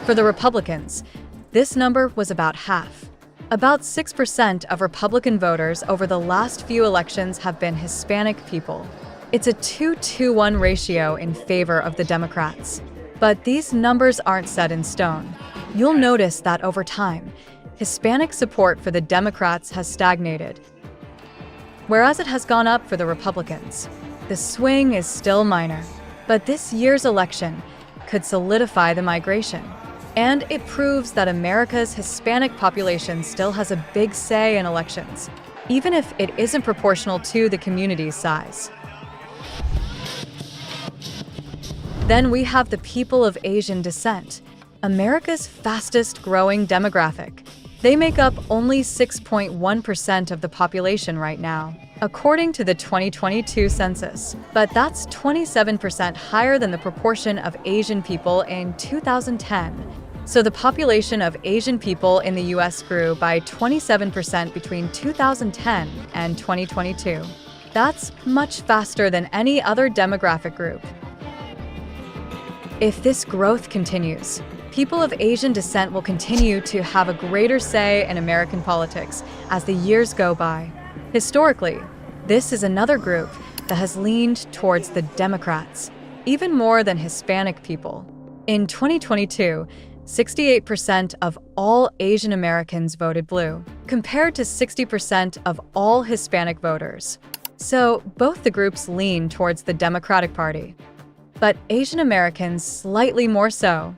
For the Republicans, this number was about half. About 6% of Republican voters over the last few elections have been Hispanic people. It's a 2-to-1 ratio in favor of the Democrats. But these numbers aren't set in stone. You'll notice that over time, Hispanic support for the Democrats has stagnated, whereas it has gone up for the Republicans. The swing is still minor, but this year's election could solidify the migration. And it proves that America's Hispanic population still has a big say in elections, even if it isn't proportional to the community's size. Then we have the people of Asian descent, America's fastest growing demographic. They make up only 6.1% of the population right now, according to the 2022 census. But that's 27% higher than the proportion of Asian people in 2010. So the population of Asian people in the US grew by 27% between 2010 and 2022. That's much faster than any other demographic group. If this growth continues, people of Asian descent will continue to have a greater say in American politics as the years go by. Historically, this is another group that has leaned towards the Democrats, even more than Hispanic people. In 2022, 68% of all Asian Americans voted blue, compared to 60% of all Hispanic voters. So both the groups lean towards the Democratic Party, but Asian Americans slightly more so.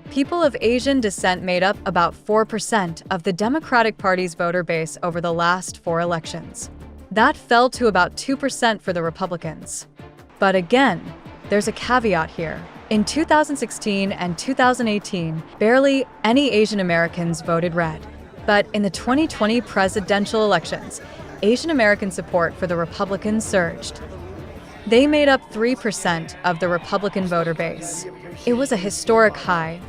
People of Asian descent made up about 4% of the Democratic Party's voter base over the last 4 elections. That fell to about 2% for the Republicans. But again, there's a caveat here. In 2016 and 2018, barely any Asian Americans voted red. But in the 2020 presidential elections, Asian American support for the Republicans surged. They made up 3% of the Republican voter base. It was a historic high.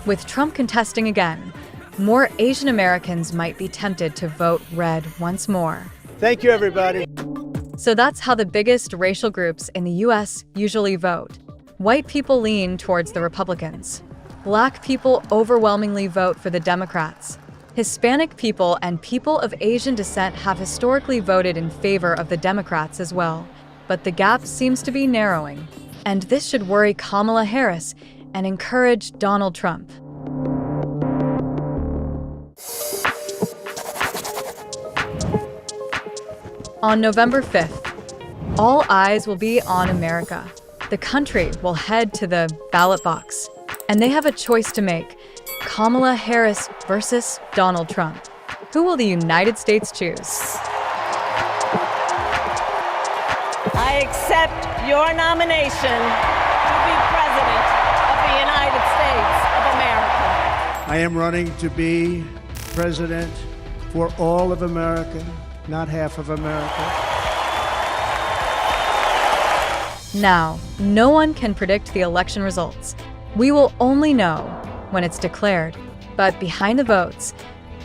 With Trump contesting again, more Asian Americans might be tempted to vote red once more. Thank you, everybody. So that's how the biggest racial groups in the US usually vote. White people lean towards the Republicans. Black people overwhelmingly vote for the Democrats. Hispanic people and people of Asian descent have historically voted in favor of the Democrats as well. But the gap seems to be narrowing. And this should worry Kamala Harris and encourage Donald Trump. On November 5th, all eyes will be on America. The country will head to the ballot box, and they have a choice to make: Kamala Harris versus Donald Trump. Who will the United States choose? I accept your nomination to be President of the United States of America. I am running to be president for all of America, not half of America. Now, no one can predict the election results. We will only know when it's declared. But behind the votes,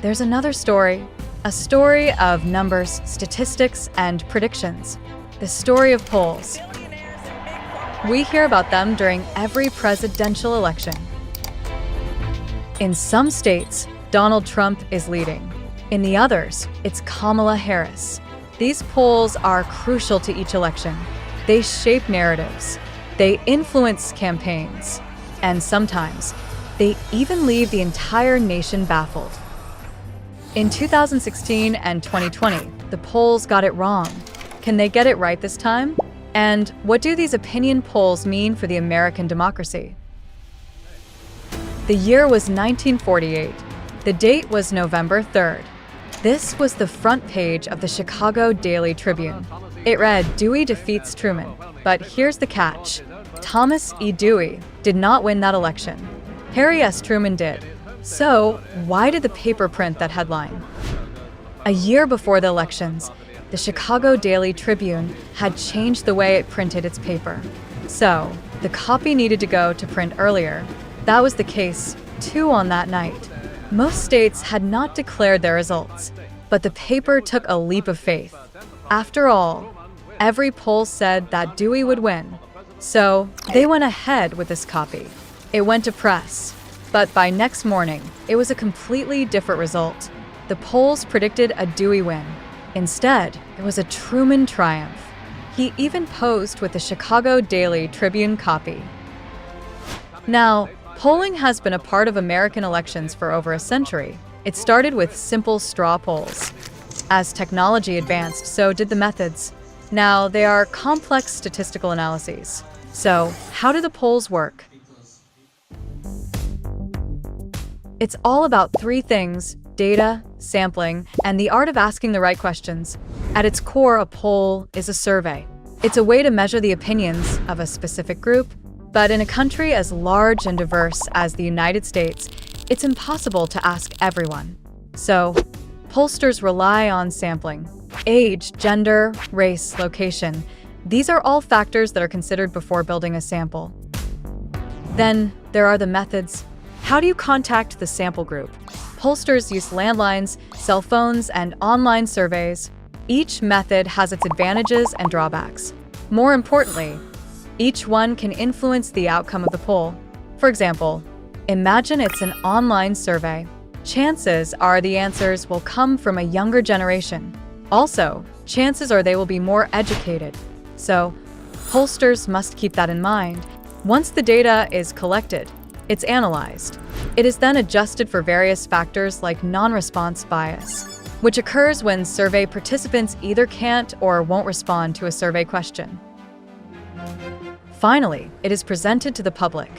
there's another story. A story of numbers, statistics, and predictions. The story of polls. We hear about them during every presidential election. In some states, Donald Trump is leading. In the others, it's Kamala Harris. These polls are crucial to each election. They shape narratives. They influence campaigns. And sometimes, they even leave the entire nation baffled. In 2016 and 2020, the polls got it wrong. Can they get it right this time? And what do these opinion polls mean for the American democracy? The year was 1948. The date was November 3rd. This was the front page of the Chicago Daily Tribune. It read, "Dewey defeats Truman." But here's the catch. Thomas E. Dewey did not win that election. Harry S. Truman did. So, why did the paper print that headline? A year before the elections, the Chicago Daily Tribune had changed the way it printed its paper. So, the copy needed to go to print earlier. That was the case, too, on that night. Most states had not declared their results, but the paper took a leap of faith. After all, every poll said that Dewey would win. So, they went ahead with this copy. It went to press. But by next morning, it was a completely different result. The polls predicted a Dewey win. Instead, it was a Truman triumph. He even posed with the Chicago Daily Tribune copy. Now, polling has been a part of American elections for over a century. It started with simple straw polls. As technology advanced, so did the methods. Now, they are complex statistical analyses. So, how do the polls work? It's all about three things: data, sampling, and the art of asking the right questions. At its core, a poll is a survey. It's a way to measure the opinions of a specific group, but in a country as large and diverse as the United States, it's impossible to ask everyone. So, pollsters rely on sampling. Age, gender, race, location. These are all factors that are considered before building a sample. Then, there are the methods. How do you contact the sample group? Pollsters use landlines, cell phones, and online surveys. Each method has its advantages and drawbacks. More importantly, each one can influence the outcome of the poll. For example, imagine it's an online survey. Chances are the answers will come from a younger generation. Also, chances are they will be more educated. So, pollsters must keep that in mind. Once the data is collected, it's analyzed. It is then adjusted for various factors like non-response bias, which occurs when survey participants either can't or won't respond to a survey question. Finally, it is presented to the public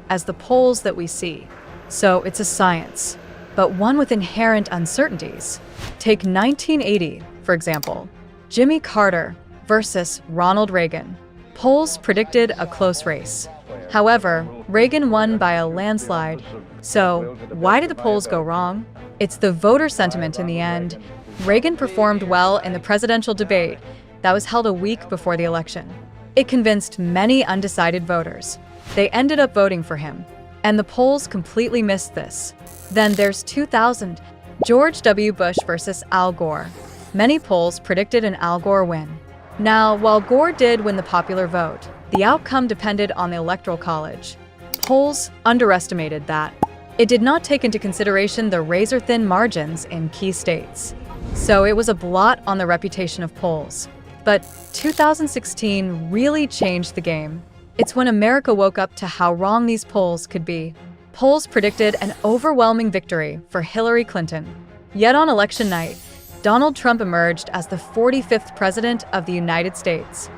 as the polls that we see. So it's a science, but one with inherent uncertainties. Take 1980, for example. Jimmy Carter versus Ronald Reagan. Polls predicted a close race. However, Reagan won by a landslide. So, why did the polls go wrong? It's the voter sentiment in the end. Reagan performed well in the presidential debate that was held a week before the election. It convinced many undecided voters. They ended up voting for him, and the polls completely missed this. Then there's 2000, George W. Bush versus Al Gore. Many polls predicted an Al Gore win. Now, while Gore did win the popular vote, the outcome depended on the Electoral College. Polls underestimated that. It did not take into consideration the razor-thin margins in key states. So it was a blot on the reputation of polls. But 2016 really changed the game. It's when America woke up to how wrong these polls could be. Polls predicted an overwhelming victory for Hillary Clinton. Yet on election night, Donald Trump emerged as the 45th president of the United States.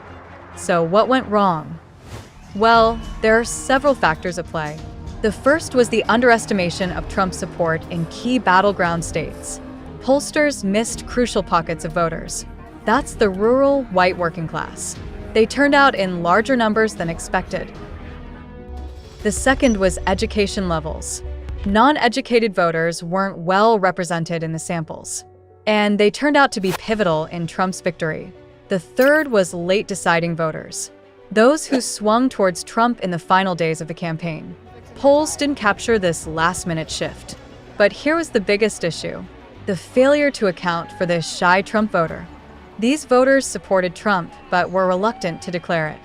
So what went wrong? Well, there are several factors at play. The first was the underestimation of Trump's support in key battleground states. Pollsters missed crucial pockets of voters. That's the rural, white working class. They turned out in larger numbers than expected. The second was education levels. Non-educated voters weren't well represented in the samples, and they turned out to be pivotal in Trump's victory. The third was late deciding voters, those who swung towards Trump in the final days of the campaign. Polls didn't capture this last-minute shift. But here was the biggest issue: the failure to account for this shy Trump voter. These voters supported Trump, but were reluctant to declare it.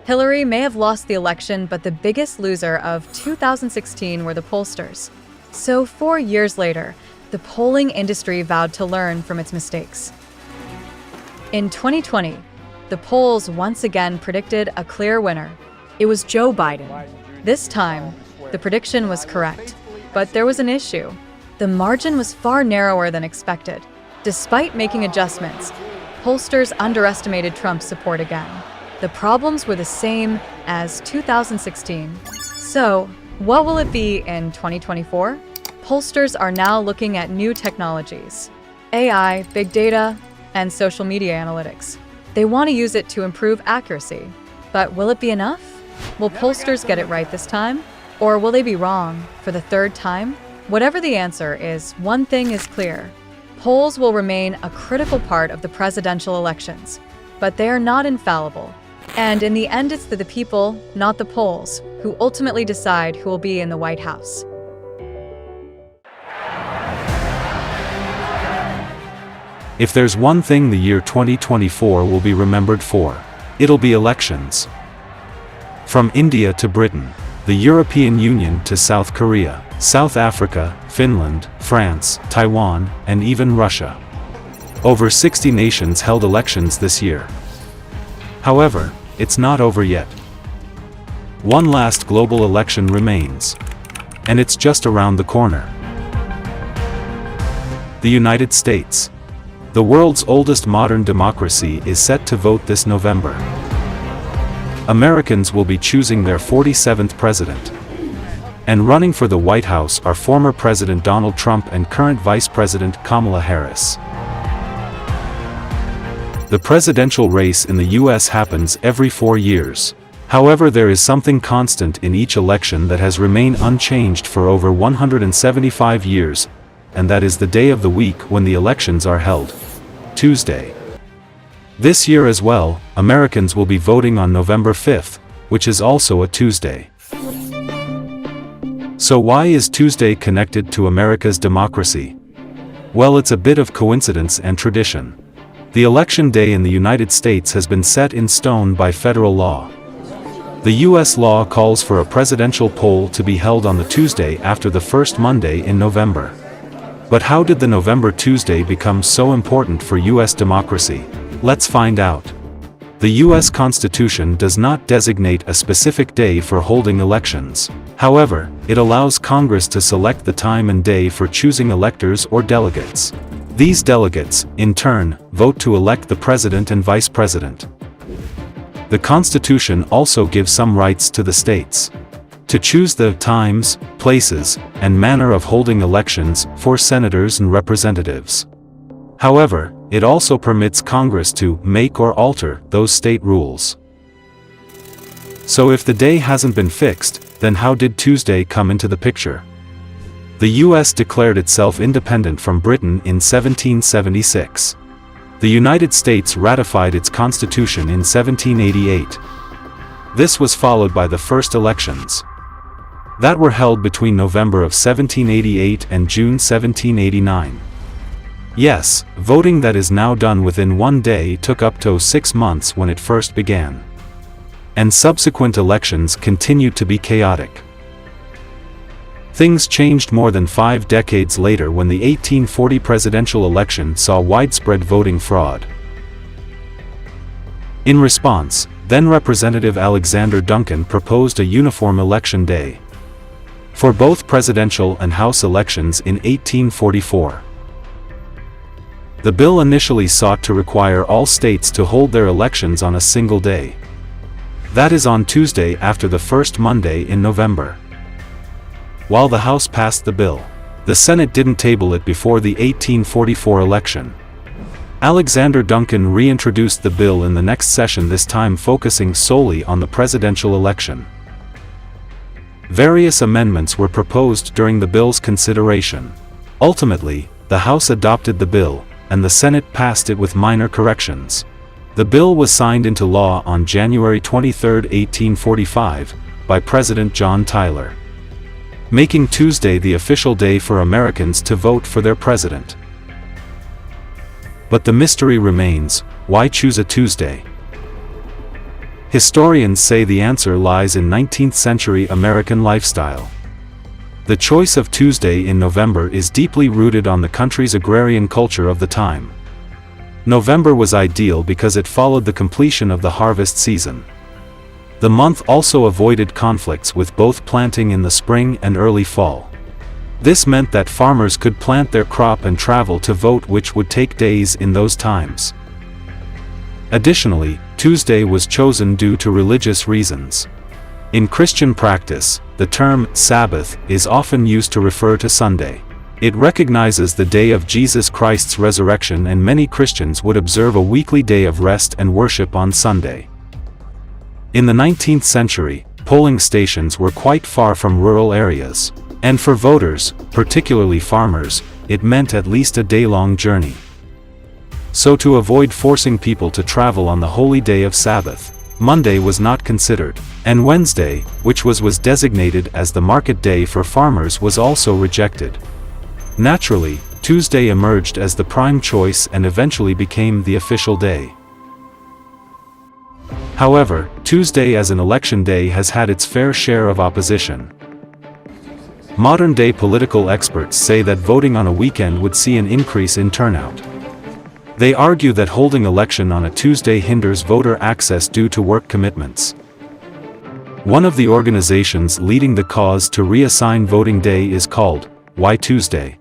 Hillary may have lost the election, but the biggest loser of 2016 were the pollsters. So 4 years later, the polling industry vowed to learn from its mistakes. In 2020, the polls once again predicted a clear winner. It was Joe Biden. This time, the prediction was correct, but there was an issue. The margin was far narrower than expected. Despite making adjustments, pollsters underestimated Trump's support again. The problems were the same as 2016. So, what will it be in 2024? Pollsters are now looking at new technologies. AI, big data, and social media analytics. They want to use it to improve accuracy. But will it be enough? Will pollsters get it right this time? Or will they be wrong for the third time? Whatever the answer is, one thing is clear. Polls will remain a critical part of the presidential elections, but they are not infallible. And in the end, it's the people, not the polls, who ultimately decide who will be in the White House. If there's one thing the year 2024 will be remembered for, it'll be elections. From India to Britain, the European Union to South Korea, South Africa, Finland, France, Taiwan, and even Russia. Over 60 nations held elections this year. However, it's not over yet. One last global election remains. And it's just around the corner. The United States. The world's oldest modern democracy is set to vote this November. Americans will be choosing their 47th president. And running for the White House are former President Donald Trump and current Vice President Kamala Harris. The presidential race in the US happens every 4 years. However, there is something constant in each election that has remained unchanged for over 175 years, and that is the day of the week when the elections are held. Tuesday. This year as well, Americans will be voting on November 5th, which is also a Tuesday. So why is Tuesday connected to America's democracy? Well, it's a bit of coincidence and tradition. The election day in the United States has been set in stone by federal law. The U.S. law calls for a presidential poll to be held on the Tuesday after the first Monday in November. But how did the November Tuesday become so important for U.S. democracy? Let's find out. The U.S. Constitution does not designate a specific day for holding elections. However, it allows Congress to select the time and day for choosing electors or delegates. These delegates, in turn, vote to elect the president and vice president. The Constitution also gives some rights to the states to choose the times, places, and manner of holding elections for senators and representatives. However, it also permits Congress to make or alter those state rules. So if the day hasn't been fixed, then how did Tuesday come into the picture? The US declared itself independent from Britain in 1776. The United States ratified its constitution in 1788. This was followed by the first elections that were held between November of 1788 and June 1789. Yes, voting that is now done within one day took up to 6 months when it first began. And subsequent elections continued to be chaotic. Things changed more than 5 decades later when the 1840 presidential election saw widespread voting fraud. In response, then Representative Alexander Duncan proposed a uniform election day for both presidential and House elections in 1844. The bill initially sought to require all states to hold their elections on a single day. That is on Tuesday after the first Monday in November. While the House passed the bill, the Senate didn't table it before the 1844 election. Alexander Duncan reintroduced the bill in the next session, this time focusing solely on the presidential election. Various amendments were proposed during the bill's consideration. Ultimately, the House adopted the bill, and the Senate passed it with minor corrections. The bill was signed into law on January 23, 1845, by President John Tyler, making Tuesday the official day for Americans to vote for their president. But the mystery remains: why choose a Tuesday? Historians say the answer lies in 19th century American lifestyle. The choice of Tuesday in November is deeply rooted on the country's agrarian culture of the time. November was ideal because it followed the completion of the harvest season. The month also avoided conflicts with both planting in the spring and early fall. This meant that farmers could plant their crop and travel to vote, which would take days in those times. Additionally, Tuesday was chosen due to religious reasons. In Christian practice, the term Sabbath is often used to refer to Sunday. It recognizes the day of Jesus Christ's resurrection, and many Christians would observe a weekly day of rest and worship on Sunday. In the 19th century, polling stations were quite far from rural areas, and for voters, particularly farmers, it meant at least a day-long journey. So to avoid forcing people to travel on the holy day of Sabbath, Monday was not considered, and Wednesday, which was designated as the market day for farmers, was also rejected. Naturally, Tuesday emerged as the prime choice and eventually became the official day. However, Tuesday as an election day has had its fair share of opposition. Modern-day political experts say that voting on a weekend would see an increase in turnout. They argue that holding election on a Tuesday hinders voter access due to work commitments. One of the organizations leading the cause to reassign voting day is called Why Tuesday?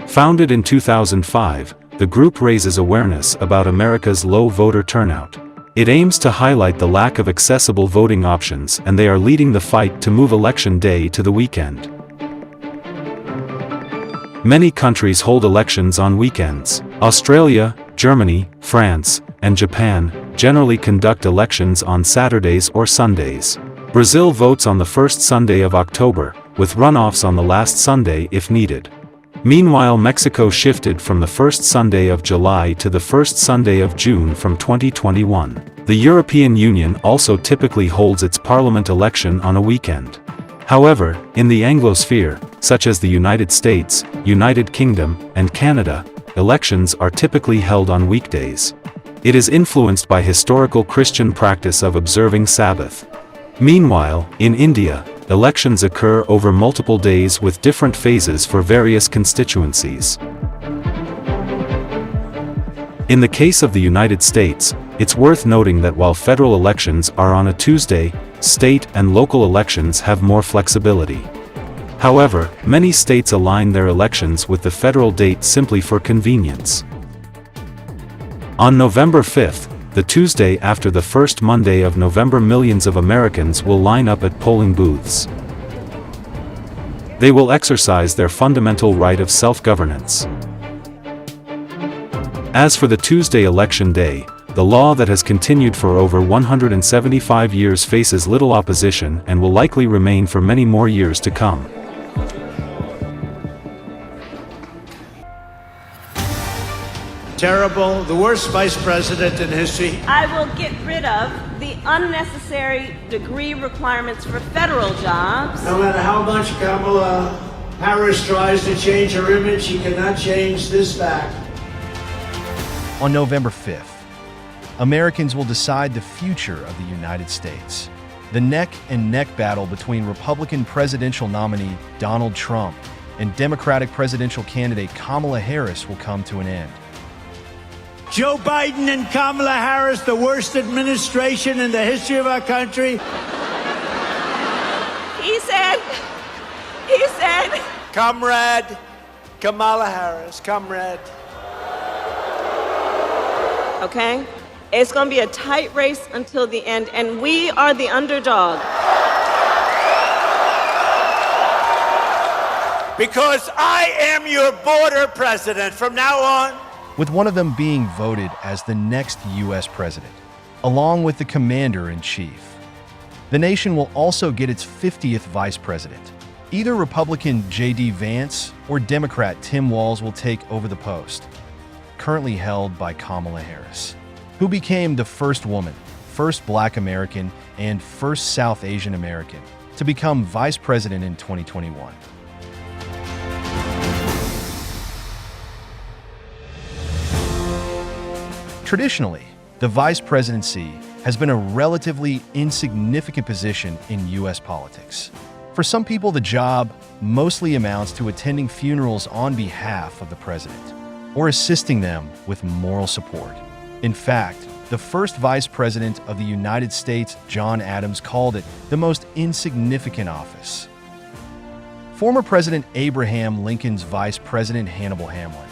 Founded in 2005, the group raises awareness about America's low voter turnout. It aims to highlight the lack of accessible voting options, and they are leading the fight to move election day to the weekend. Many countries hold elections on weekends. Australia, Germany, France, and Japan generally conduct elections on Saturdays or Sundays. Brazil votes on the first Sunday of October, with runoffs on the last Sunday if needed. Meanwhile, Mexico shifted from the first Sunday of July to the first Sunday of June from 2021. The European Union also typically holds its parliament election on a weekend. However, in the Anglosphere, such as the United States, United Kingdom, and Canada, elections are typically held on weekdays. It is influenced by historical Christian practice of observing Sabbath. Meanwhile, in India, elections occur over multiple days with different phases for various constituencies. In the case of the United States, it's worth noting that while federal elections are on a Tuesday, state and local elections have more flexibility. However, many states align their elections with the federal date simply for convenience. On November 5th, the Tuesday after the first Monday of November, millions of Americans will line up at polling booths. They will exercise their fundamental right of self-governance. As for the Tuesday election day, the law that has continued for over 175 years faces little opposition and will likely remain for many more years to come. Terrible, the worst vice president in history. I will get rid of the unnecessary degree requirements for federal jobs. No matter how much Kamala Harris tries to change her image, she cannot change this fact. On November 5th, Americans will decide the future of the United States. The neck-and-neck battle between Republican presidential nominee Donald Trump and Democratic presidential candidate Kamala Harris will come to an end. Joe Biden and Kamala Harris, the worst administration in the history of our country. He said, Comrade Kamala Harris, comrade. Okay? It's going to be a tight race until the end, and we are the underdog. Because I am your border president from now on. With one of them being voted as the next U.S. president, along with the commander-in-chief. The nation will also get its 50th vice president. Either Republican J.D. Vance or Democrat Tim Walz will take over the post, currently held by Kamala Harris, who became the first woman, first Black American, and first South Asian American to become vice president in 2021. Traditionally, the vice presidency has been a relatively insignificant position in U.S. politics. For some people, the job mostly amounts to attending funerals on behalf of the president or assisting them with moral support. In fact, the first vice president of the United States, John Adams, called it the most insignificant office. Former President Abraham Lincoln's vice president, Hannibal Hamlin,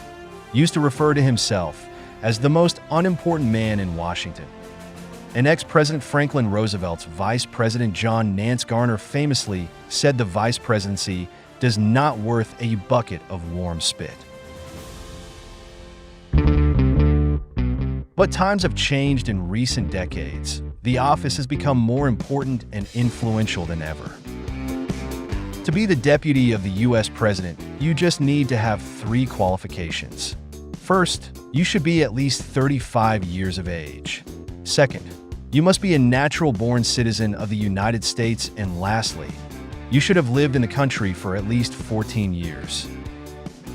used to refer to himself as the most unimportant man in Washington. And ex-President Franklin Roosevelt's Vice President John Nance Garner famously said the vice presidency does not worth a bucket of warm spit. But times have changed in recent decades. The office has become more important and influential than ever. To be the deputy of the US president, you just need to have 3 qualifications. First, you should be at least 35 years of age. Second, you must be a natural-born citizen of the United States. And lastly, you should have lived in the country for at least 14 years.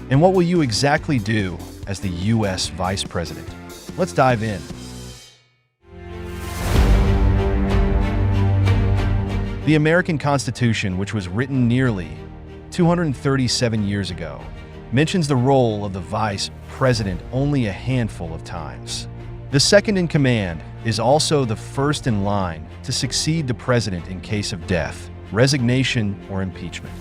And what will you exactly do as the US vice president? Let's dive in. The American Constitution, which was written nearly 237 years ago, mentions the role of the vice president only a handful of times. The second in command is also the first in line to succeed the president in case of death, resignation, or impeachment.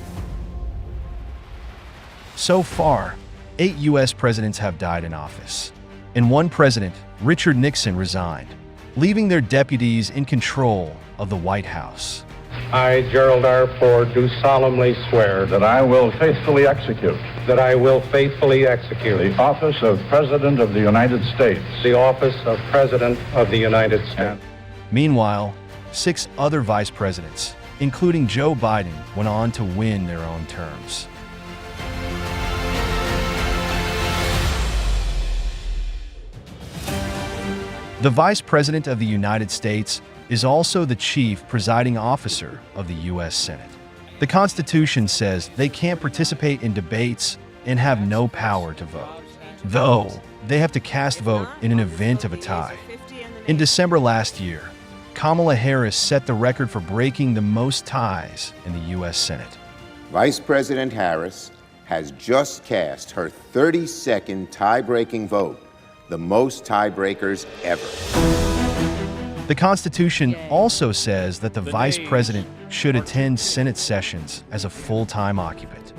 So far, 8 U.S. presidents have died in office, and one president, Richard Nixon, resigned, leaving their deputies in control of the White House. I, Gerald R. Ford, do solemnly swear that I will faithfully execute the office of President of the United States. The office of President of the United States. Meanwhile, 6 other vice presidents, including Joe Biden, went on to win their own terms. The Vice President of the United States is also the chief presiding officer of the U.S. Senate. The Constitution says they can't participate in debates and have no power to vote, though they have to cast vote in an event of a tie. In December last year, Kamala Harris set the record for breaking the most ties in the U.S. Senate. Vice President Harris has just cast her 32nd tie-breaking vote, the most tiebreakers ever. The Constitution also says that the vice president should attend Senate sessions as a full-time occupant.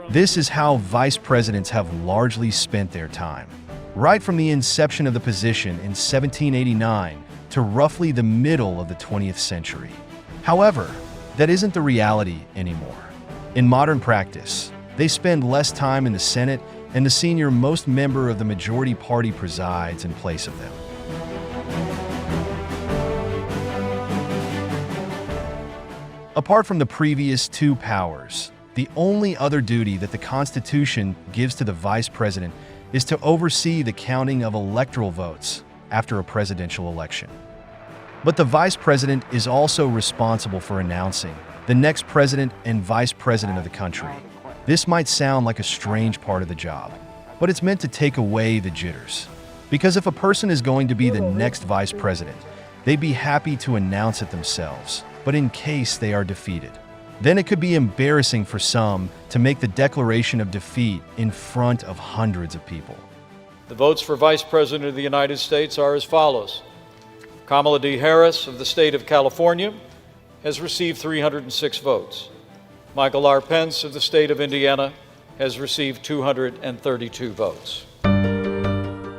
This is how vice presidents have largely spent their time, right from the inception of the position in 1789 to roughly the middle of the 20th century. However, that isn't the reality anymore. In modern practice, they spend less time in the Senate, and the senior-most member of the majority party presides in place of them. Apart from the previous 2 powers, the only other duty that the Constitution gives to the vice president is to oversee the counting of electoral votes after a presidential election. But the vice president is also responsible for announcing the next president and vice president of the country. This might sound like a strange part of the job, but it's meant to take away the jitters. Because if a person is going to be the next vice president, they'd be happy to announce it themselves. But in case they are defeated, then it could be embarrassing for some to make the declaration of defeat in front of hundreds of people. The votes for Vice President of the United States are as follows. Kamala D. Harris of the state of California has received 306 votes. Michael R. Pence of the state of Indiana has received 232 votes.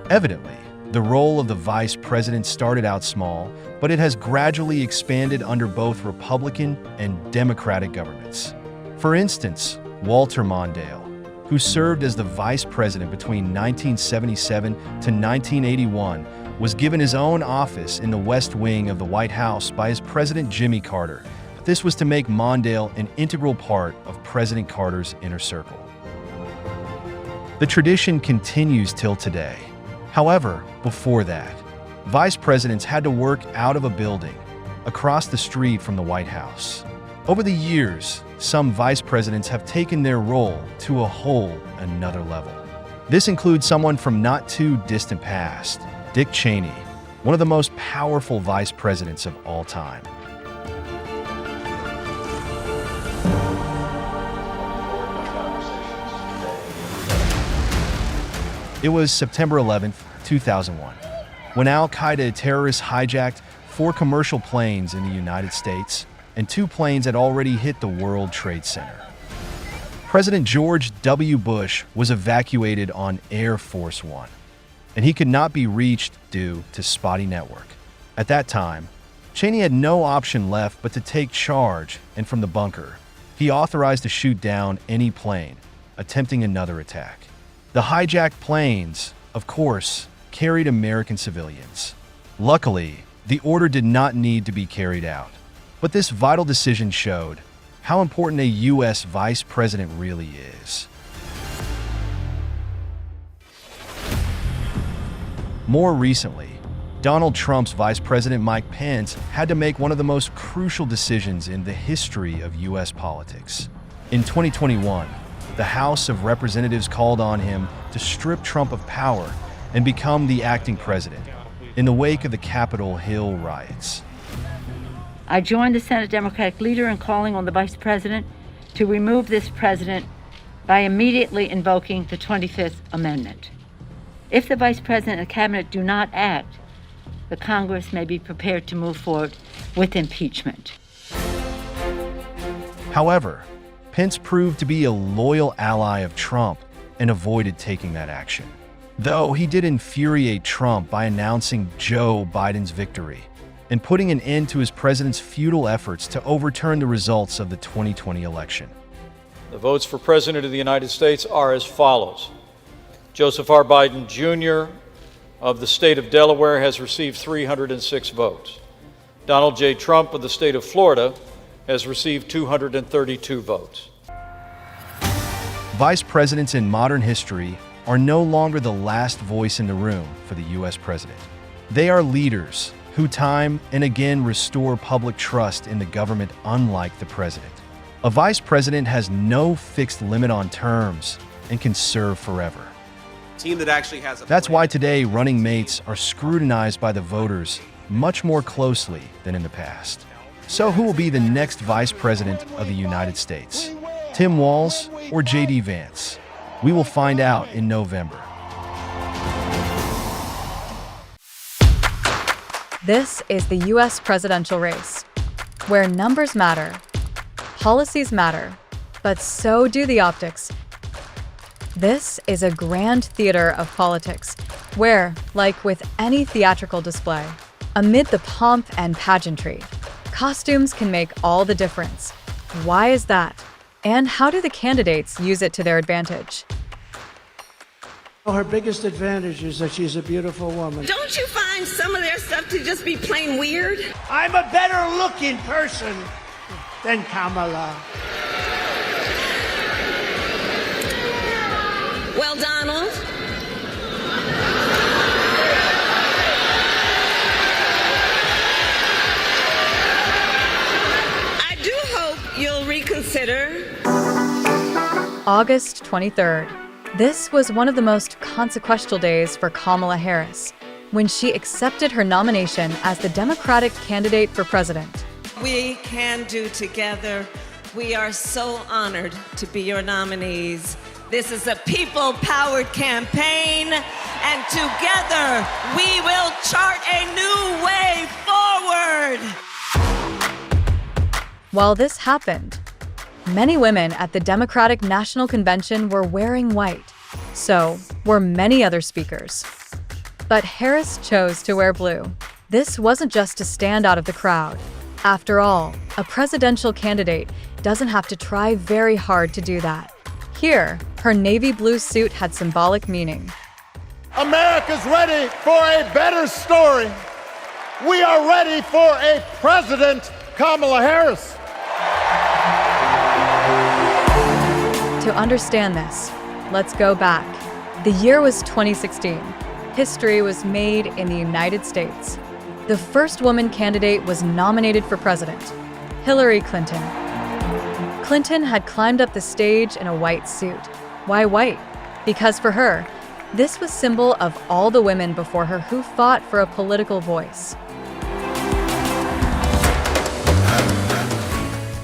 Evidently, the role of the vice president started out small, but it has gradually expanded under both Republican and Democratic governments. For instance, Walter Mondale, who served as the vice president between 1977 to 1981, was given his own office in the West Wing of the White House by his President Jimmy Carter. This was to make Mondale an integral part of President Carter's inner circle. The tradition continues till today. However, before that, vice presidents had to work out of a building across the street from the White House. Over the years, some vice presidents have taken their role to a whole another level. This includes someone from not too distant past, Dick Cheney, one of the most powerful vice presidents of all time. It was September 11, 2001, when al-Qaeda terrorists hijacked 4 commercial planes in the United States, and 2 planes had already hit the World Trade Center. President George W. Bush was evacuated on Air Force One, and he could not be reached due to spotty network. At that time, Cheney had no option left but to take charge, and from the bunker, He authorized to shoot down any plane attempting another attack. The hijacked planes, of course, carried American civilians. Luckily, the order did not need to be carried out. But this vital decision showed how important a U.S. vice president really is. More recently, Donald Trump's Vice President Mike Pence had to make one of the most crucial decisions in the history of U.S. politics. In 2021, the House of Representatives called on him to strip Trump of power and become the acting president in the wake of the Capitol Hill riots. I joined the Senate Democratic leader in calling on the Vice President to remove this president by immediately invoking the 25th Amendment. If the Vice President and the Cabinet do not act, the Congress may be prepared to move forward with impeachment. However, Pence proved to be a loyal ally of Trump and avoided taking that action. Though he did infuriate Trump by announcing Joe Biden's victory and putting an end to his president's futile efforts to overturn the results of the 2020 election. The votes for President of the United States are as follows. Joseph R. Biden, Jr. of the state of Delaware has received 306 votes. Donald J. Trump of the state of Florida has received 232 votes. Vice presidents in modern history are no longer the last voice in the room for the U.S. president. They are leaders who time and again restore public trust in the government, unlike the president. A vice president has no fixed limit on terms and can serve forever. Team that actually has a That's why today running mates are scrutinized by the voters much more closely than in the past. So who will be the next vice president of the United States? Tim Walz or J.D. Vance? We will find out in November. This is the U.S. presidential race, where numbers matter, policies matter, but so do the optics. This is a grand theater of politics, where, like with any theatrical display, amid the pomp and pageantry, costumes can make all the difference. Why is that? And how do the candidates use it to their advantage? Her biggest advantage is that she's a beautiful woman. Don't you find some of their stuff to just be plain weird? I'm a better looking person than Kamala. Well, Donald, I do hope you'll reconsider. August 23rd. This was one of the most consequential days for Kamala Harris, when she accepted her nomination as the Democratic candidate for president. We can do together. We are so honored to be your nominees. This is a people-powered campaign, and together we will chart a new way forward. While this happened, many women at the Democratic National Convention were wearing white. So were many other speakers. But Harris chose to wear blue. This wasn't just to stand out of the crowd. After all, a presidential candidate doesn't have to try very hard to do that. Here, her navy blue suit had symbolic meaning. America's ready for a better story. We are ready for a President Kamala Harris. To understand this, let's go back. The year was 2016. History was made in the United States. The first woman candidate was nominated for president, Hillary Clinton. Clinton had climbed up the stage in a white suit. Why white? Because for her, this was symbol of all the women before her who fought for a political voice.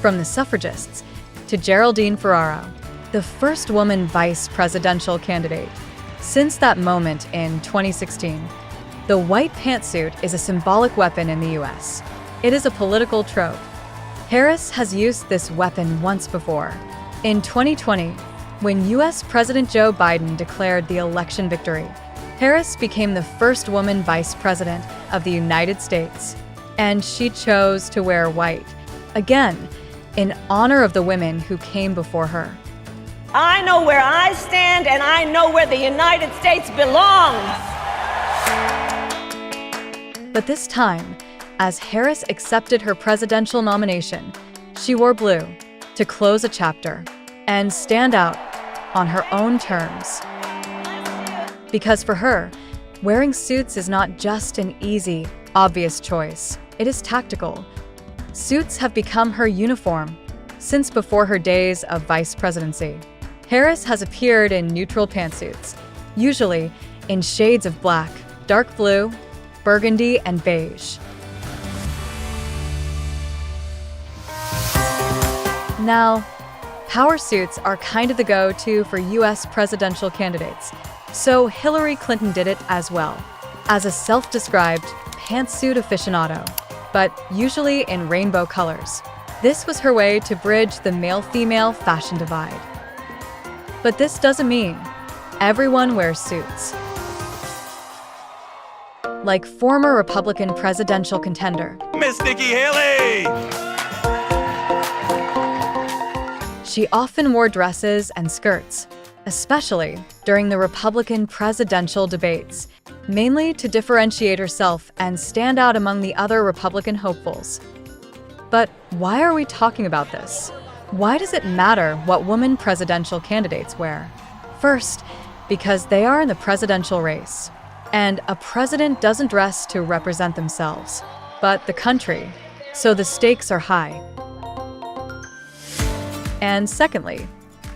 From the suffragists to Geraldine Ferraro, the first woman vice presidential candidate. Since that moment in 2016, the white pantsuit is a symbolic weapon in the U.S. It is a political trope. Harris has used this weapon once before. In 2020, when U.S. President Joe Biden declared the election victory, Harris became the first woman vice president of the United States, and she chose to wear white. Again, in honor of the women who came before her. I know where I stand, and I know where the United States belongs. But this time, as Harris accepted her presidential nomination, she wore blue to close a chapter and stand out on her own terms. Because for her, wearing suits is not just an easy, obvious choice. It is tactical. Suits have become her uniform since before her days of vice presidency. Harris has appeared in neutral pantsuits, usually in shades of black, dark blue, burgundy, and beige. Now, power suits are kind of the go-to for US presidential candidates, so Hillary Clinton did it as well, as a self-described pantsuit aficionado, but usually in rainbow colors. This was her way to bridge the male-female fashion divide. But this doesn't mean everyone wears suits. Like former Republican presidential contender Miss Nikki Haley! She often wore dresses and skirts, especially during the Republican presidential debates, mainly to differentiate herself and stand out among the other Republican hopefuls. But why are we talking about this? Why does it matter what women presidential candidates wear? First, because they are in the presidential race, and a president doesn't dress to represent themselves, but the country, so the stakes are high. And secondly,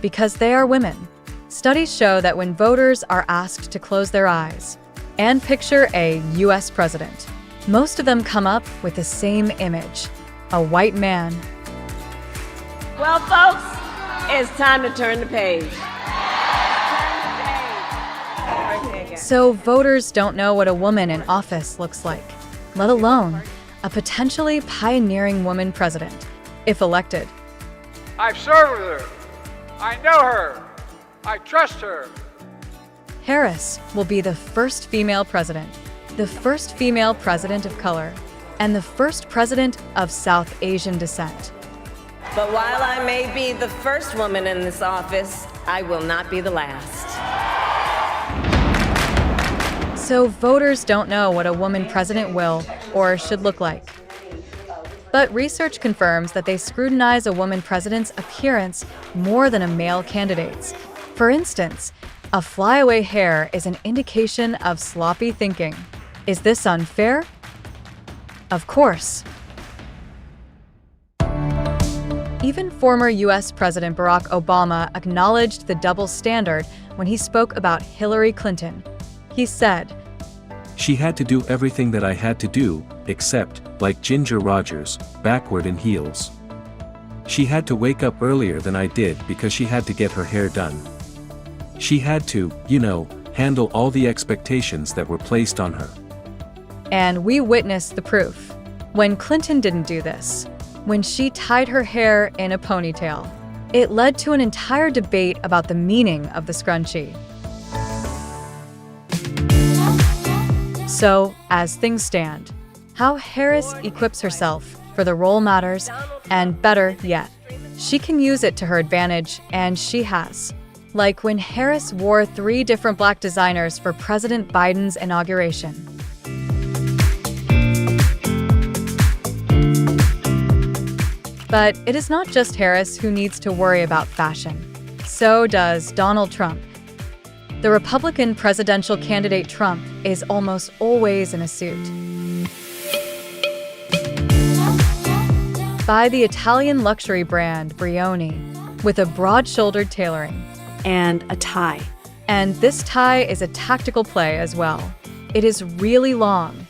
because they are women. Studies show that when voters are asked to close their eyes and picture a US president, most of them come up with the same image, a white man. Well, folks, it's time to turn the page. So voters don't know what a woman in office looks like, let alone a potentially pioneering woman president, if elected. I've served with her. I know her. I trust her. Harris will be the first female president, the first female president of color, and the first president of South Asian descent. But while I may be the first woman in this office, I will not be the last. So voters don't know what a woman president will or should look like. But research confirms that they scrutinize a woman president's appearance more than a male candidate's. For instance, a flyaway hair is an indication of sloppy thinking. Is this unfair? Of course. Even former US President Barack Obama acknowledged the double standard when he spoke about Hillary Clinton. He said, "She had to do everything that I had to do, except, like Ginger Rogers, backward in heels. She had to wake up earlier than I did because she had to get her hair done. She had to, handle all the expectations that were placed on her." And we witnessed the proof. When Clinton didn't do this, when she tied her hair in a ponytail, it led to an entire debate about the meaning of the scrunchie. So, as things stand, how Harris equips herself for the role matters, and better yet, she can use it to her advantage, and she has. Like when Harris wore 3 different black designers for President Biden's inauguration. But it is not just Harris who needs to worry about fashion. So does Donald Trump. The Republican presidential candidate Trump is almost always in a suit. By the Italian luxury brand Brioni, with a broad-shouldered tailoring. And a tie. And this tie is a tactical play as well. It is really long,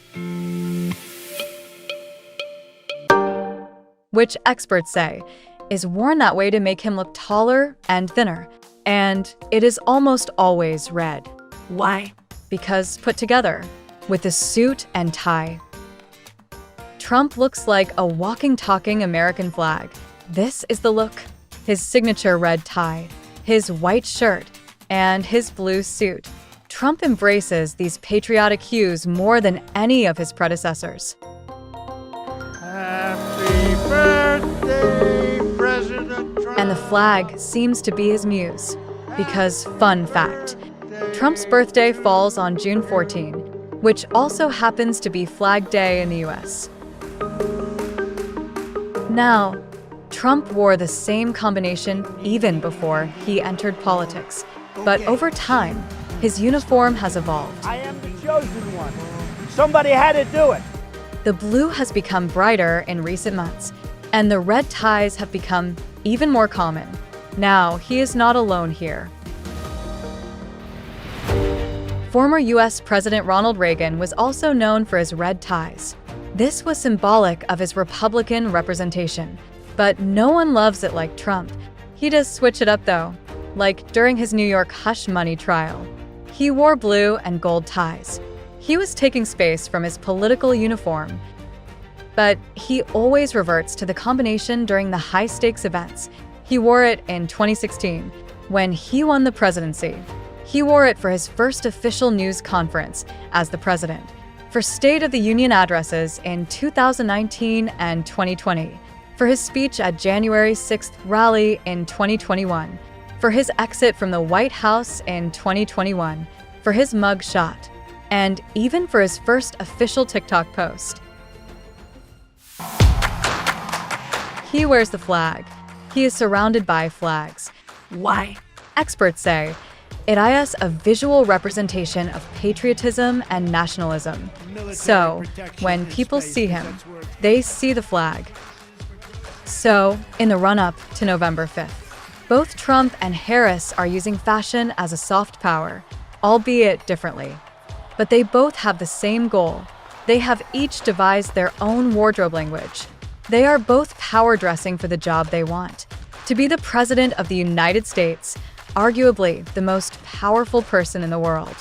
which experts say is worn that way to make him look taller and thinner. And it is almost always red. Why? Because put together with a suit and tie, Trump looks like a walking, talking American flag. This is the look. His signature red tie, his white shirt, and his blue suit. Trump embraces these patriotic hues more than any of his predecessors. Happy birthday, And the flag seems to be his muse. Because, fun fact, Trump's birthday falls on June 14, which also happens to be Flag Day in the US. Now, Trump wore the same combination even before he entered politics. But over time, his uniform has evolved. I am the chosen one. Somebody had to do it. The blue has become brighter in recent months, and the red ties have become even more common. Now, he is not alone here. Former US President Ronald Reagan was also known for his red ties. This was symbolic of his Republican representation. But no one loves it like Trump. He does switch it up though, like during his New York hush money trial. He wore blue and gold ties. He was taking space from his political uniform. But he always reverts to the combination during the high-stakes events. He wore it in 2016, when he won the presidency. He wore it for his first official news conference as the president, for State of the Union addresses in 2019 and 2020, for his speech at January 6th rally in 2021, for his exit from the White House in 2021, for his mug shot, and even for his first official TikTok post. He wears the flag. He is surrounded by flags. Why? Experts say it is a visual representation of patriotism and nationalism. So, when people see him, they see the flag. So, in the run-up to November 5th, both Trump and Harris are using fashion as a soft power, albeit differently. But they both have the same goal. They have each devised their own wardrobe language. They are both power dressing for the job they want, to be the President of the United States, arguably the most powerful person in the world.